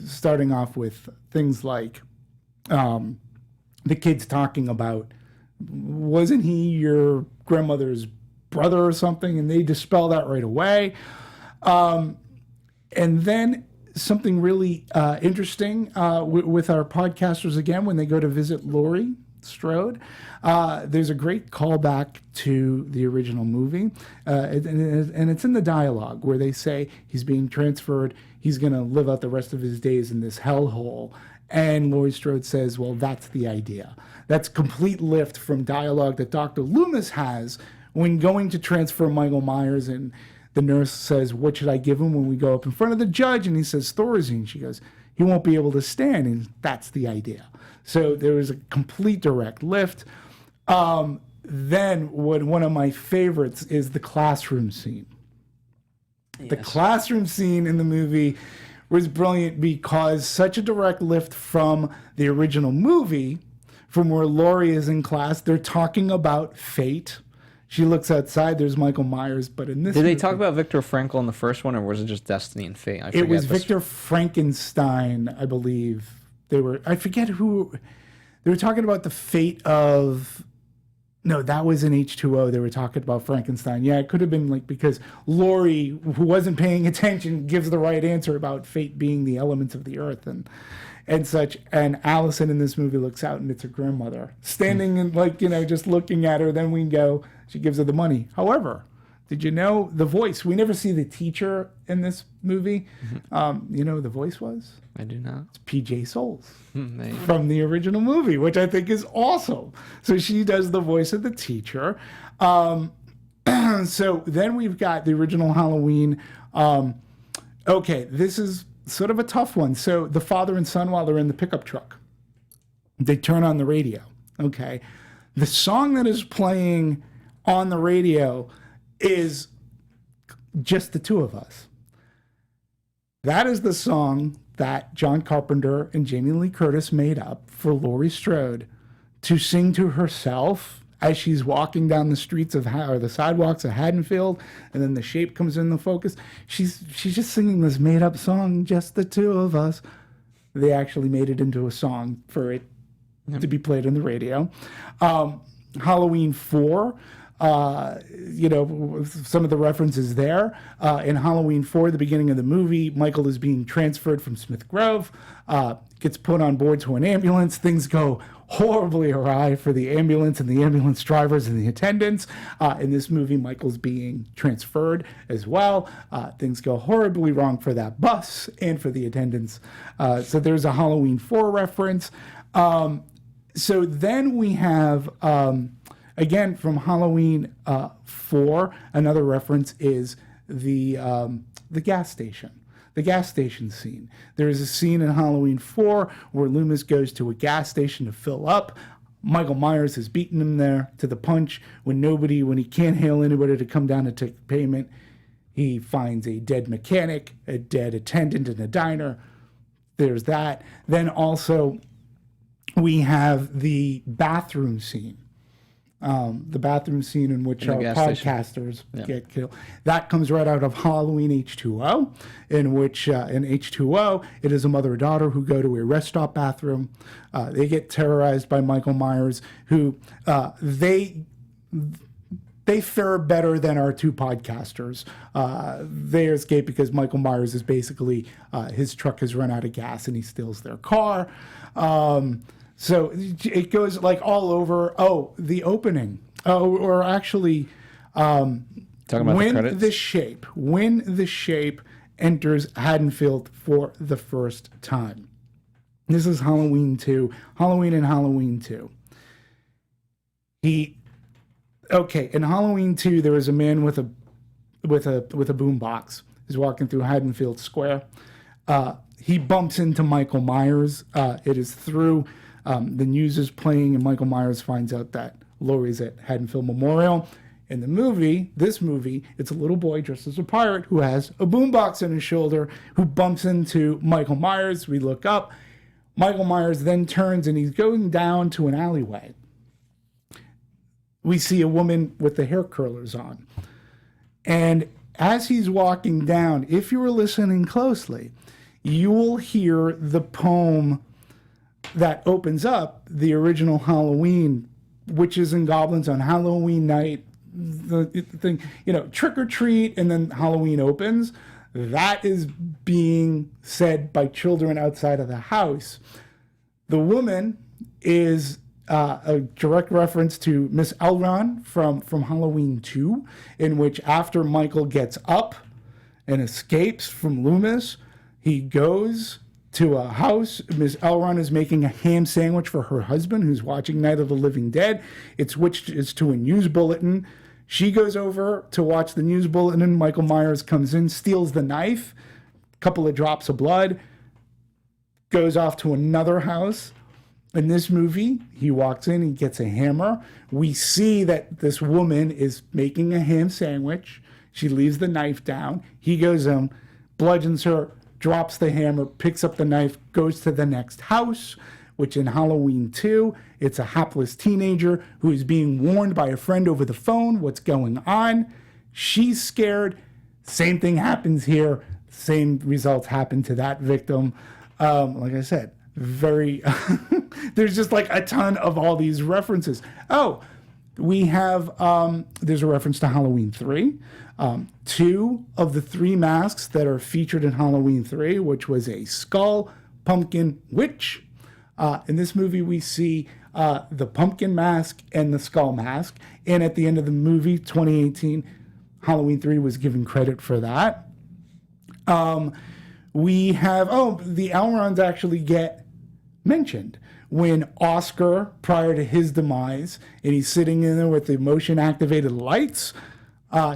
S3: starting off with things like the kids talking about, wasn't he your grandmother's brother or something? And they dispel that right away. And then something really interesting with our podcasters again, when they go to visit Laurie Strode, there's a great callback to the original movie. And it's in the dialogue where they say he's being transferred. He's going to live out the rest of his days in this hellhole. And Laurie Strode says, well, that's the idea. That's complete lift from dialogue that Dr. Loomis has when going to transfer Michael Myers, and the nurse says, what should I give him when we go up in front of the judge? And he says, Thorazine. She goes, he won't be able to stand. And that's the idea. So there was a complete direct lift. Then one of my favorites is the classroom scene. Yes. The classroom scene in the movie was brilliant because such a direct lift from the original movie, from where Laurie is in class. They're talking about fate. She looks outside, there's Michael Myers, but in this
S4: Did they
S3: movie,
S4: talk about Viktor Frankl in the first one, or was it just Destiny and Fate? I forget.
S3: it was Victor Frankenstein, I believe. I forget who, they were talking about the fate of, no, that was in H2O. They were talking about Frankenstein. Yeah, it could have been like, because Laurie, who wasn't paying attention, gives the right answer about fate being the elements of the earth and such. And Allison in this movie looks out, and it's her grandmother standing and just looking at her. Then we go, she gives her the money. However, did you know the voice? We never see the teacher in this movie. You know who the voice was?
S4: I do not.
S3: It's PJ Souls
S4: They-
S3: from the original movie, which I think is awesome. So she does the voice of the teacher. So then we've got the original Halloween. Okay, this is sort of a tough one. So the father and son, while they're in the pickup truck, they turn on the radio. Okay. The song that is playing on the radio is Just the Two of Us. That is the song that John Carpenter and Jamie Lee Curtis made up for Laurie Strode to sing to herself as she's walking down the streets or the sidewalks of Haddonfield, and then the shape comes in the focus. She's just singing this made up song, Just the Two of Us. They actually made it into a song for it to be played on the radio. Halloween 4, some of the references there. In Halloween 4, the beginning of the movie, Michael is being transferred from Smith Grove, gets put on board to an ambulance. Things go horribly awry for the ambulance and the ambulance drivers and the attendants. In this movie, Michael's being transferred as well. Things go horribly wrong for that bus and for the attendants. So there's a Halloween 4 reference. So then we have, again, from Halloween 4, another reference is the gas station. The gas station scene. There is a scene in Halloween 4 where Loomis goes to a gas station to fill up. Michael Myers has beaten him there to the punch. When he can't hail anybody to come down and take payment, he finds a dead mechanic, a dead attendant in a diner. There's that. Then also we have the bathroom scene. The bathroom scene in which our podcasters get killed. That comes right out of Halloween H2O, in which in H2O, it is a mother and daughter who go to a rest stop bathroom. They get terrorized by Michael Myers, who they fare better than our two podcasters. They escape because Michael Myers is basically, his truck has run out of gas and he steals their car. So it goes like all over. Oh, the opening. Oh, or actually,
S4: Talking about the credits?
S3: When the shape enters Haddonfield for the first time. This is Halloween and Halloween 2. In Halloween 2, there is a man with a boombox. He's walking through Haddonfield Square. He bumps into Michael Myers. It is through the news is playing, and Michael Myers finds out that Laurie's at Haddonfield Memorial. In this movie, it's a little boy dressed as a pirate who has a boombox on his shoulder who bumps into Michael Myers. We look up. Michael Myers then turns and he's going down to an alleyway. We see a woman with the hair curlers on. And as he's walking down, if you were listening closely, you will hear the poem that opens up the original Halloween, Witches and Goblins on Halloween night, the thing, trick or treat, and then Halloween opens. That is being said by children outside of the house. The woman is a direct reference to Miss Elron from Halloween 2, in which after Michael gets up and escapes from Loomis, he goes to a house. Miss Elron is making a ham sandwich for her husband, who's watching Night of the Living Dead. It's to a news bulletin. She goes over to watch the news bulletin, and Michael Myers comes in, steals the knife, a couple of drops of blood, goes off to another house. In this movie, he walks in, he gets a hammer. We see that this woman is making a ham sandwich. She leaves the knife down. He goes in, bludgeons her, drops the hammer, picks up the knife, goes to the next house, which in Halloween 2, it's a hapless teenager who is being warned by a friend over the phone what's going on. She's scared. Same thing happens here. Same results happen to that victim. Like I said, there's just like a ton of all these references. Oh, we have, there's a reference to Halloween 3. 2 of the 3 masks that are featured in Halloween 3, which was a skull, pumpkin, witch. In this movie, we see the pumpkin mask and the skull mask. And at the end of the movie, 2018, Halloween 3 was given credit for that. We have, the Elrons actually get mentioned when Oscar, prior to his demise, and he's sitting in there with the motion-activated lights,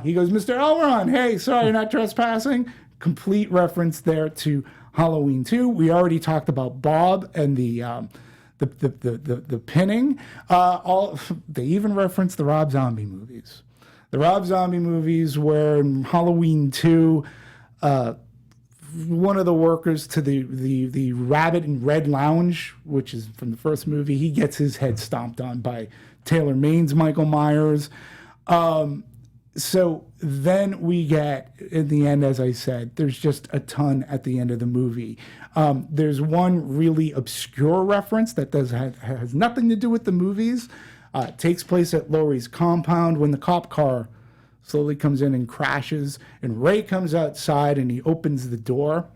S3: he goes, Mr. Elron, hey, sorry, you're not trespassing. Complete reference there to Halloween 2. We already talked about Bob and the pinning. They even referenced the Rob Zombie movies. The Rob Zombie movies where in Halloween 2, one of the workers to the Rabbit and Red Lounge, which is from the first movie, he gets his head stomped on by Taylor Maine's Michael Myers. So then we get, in the end, as I said, there's just a ton at the end of the movie. There's one really obscure reference that has nothing to do with the movies. It takes place at Laurie's compound when the cop car slowly comes in and crashes, and Ray comes outside and he opens the door.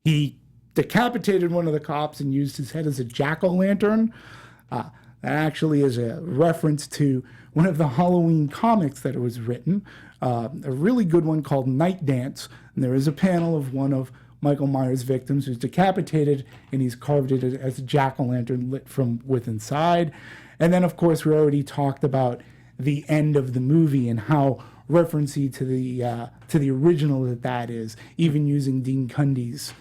S3: He decapitated one of the cops and used his head as a jack-o'-lantern. That actually is a reference to one of the Halloween comics that was written, a really good one called Night Dance. And there is a panel of one of Michael Myers' victims who's decapitated, and he's carved it as a jack-o'-lantern lit from within inside. And then, of course, we already talked about the end of the movie and how referencey to the original that is, even using Dean Cundy's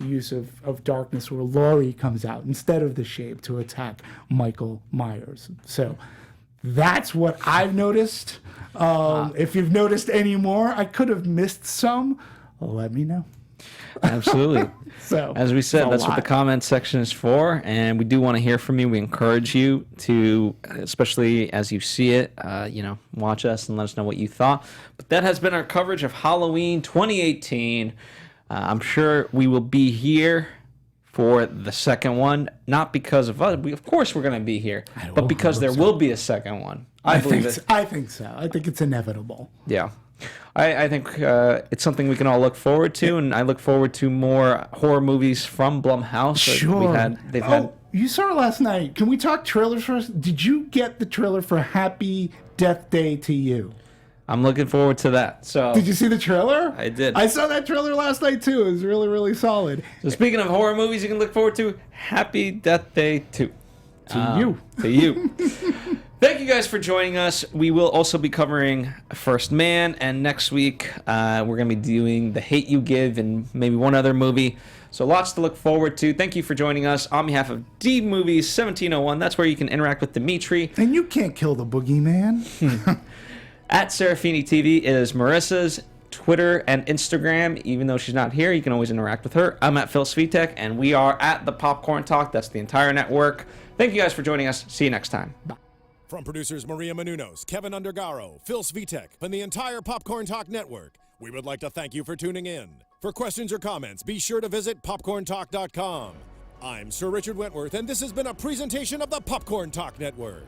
S3: use of darkness, where Laurie comes out instead of the shape to attack Michael Myers. So that's what I've noticed. If you've noticed any more, I could have missed some. Let me know.
S4: Absolutely.
S3: So,
S4: as we said, that's what the comment section is for, and we do want to hear from you. We encourage you to, especially as you see it, watch us and let us know what you thought. But that has been our coverage of Halloween 2018. I'm sure we will be here for the second one, not because of us. Of course we're going to be here, but because there will be a second one. I think so. I think it's inevitable. Yeah. I think it's something we can all look forward to, and I look forward to more horror movies from Blumhouse.
S3: Sure. You saw it last night. Can we talk trailers first? Did you get the trailer for Happy Death Day to You?
S1: I'm looking forward to that. So
S3: Did you see the trailer?
S1: I did.
S3: I saw that trailer last night too. It was really, really solid.
S1: So speaking of horror movies you can look forward to, Happy Death Day 2.
S3: To you.
S1: To you. Thank you guys for joining us. We will also be covering First Man, and next week we're going to be doing The Hate U Give and maybe one other movie. So lots to look forward to. Thank you for joining us. On behalf of D Movies 1701, that's where you can interact with Demetri.
S3: And you can't kill the boogeyman.
S1: At Serafini TV is Marissa's Twitter and Instagram. Even though she's not here, you can always interact with her. I'm at Phil Svitek, and we are at the Popcorn Talk. That's the entire network. Thank you guys for joining us. See you next time. Bye.
S2: From producers Maria Menounos, Kevin Undergaro, Phil Svitek, and the entire Popcorn Talk Network, we would like to thank you for tuning in. For questions or comments, be sure to visit popcorntalk.com. I'm Sir Richard Wentworth, and this has been a presentation of the Popcorn Talk Network.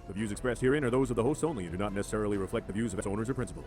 S5: The views expressed herein are those of the hosts only and do not necessarily reflect the views of its owners or principals.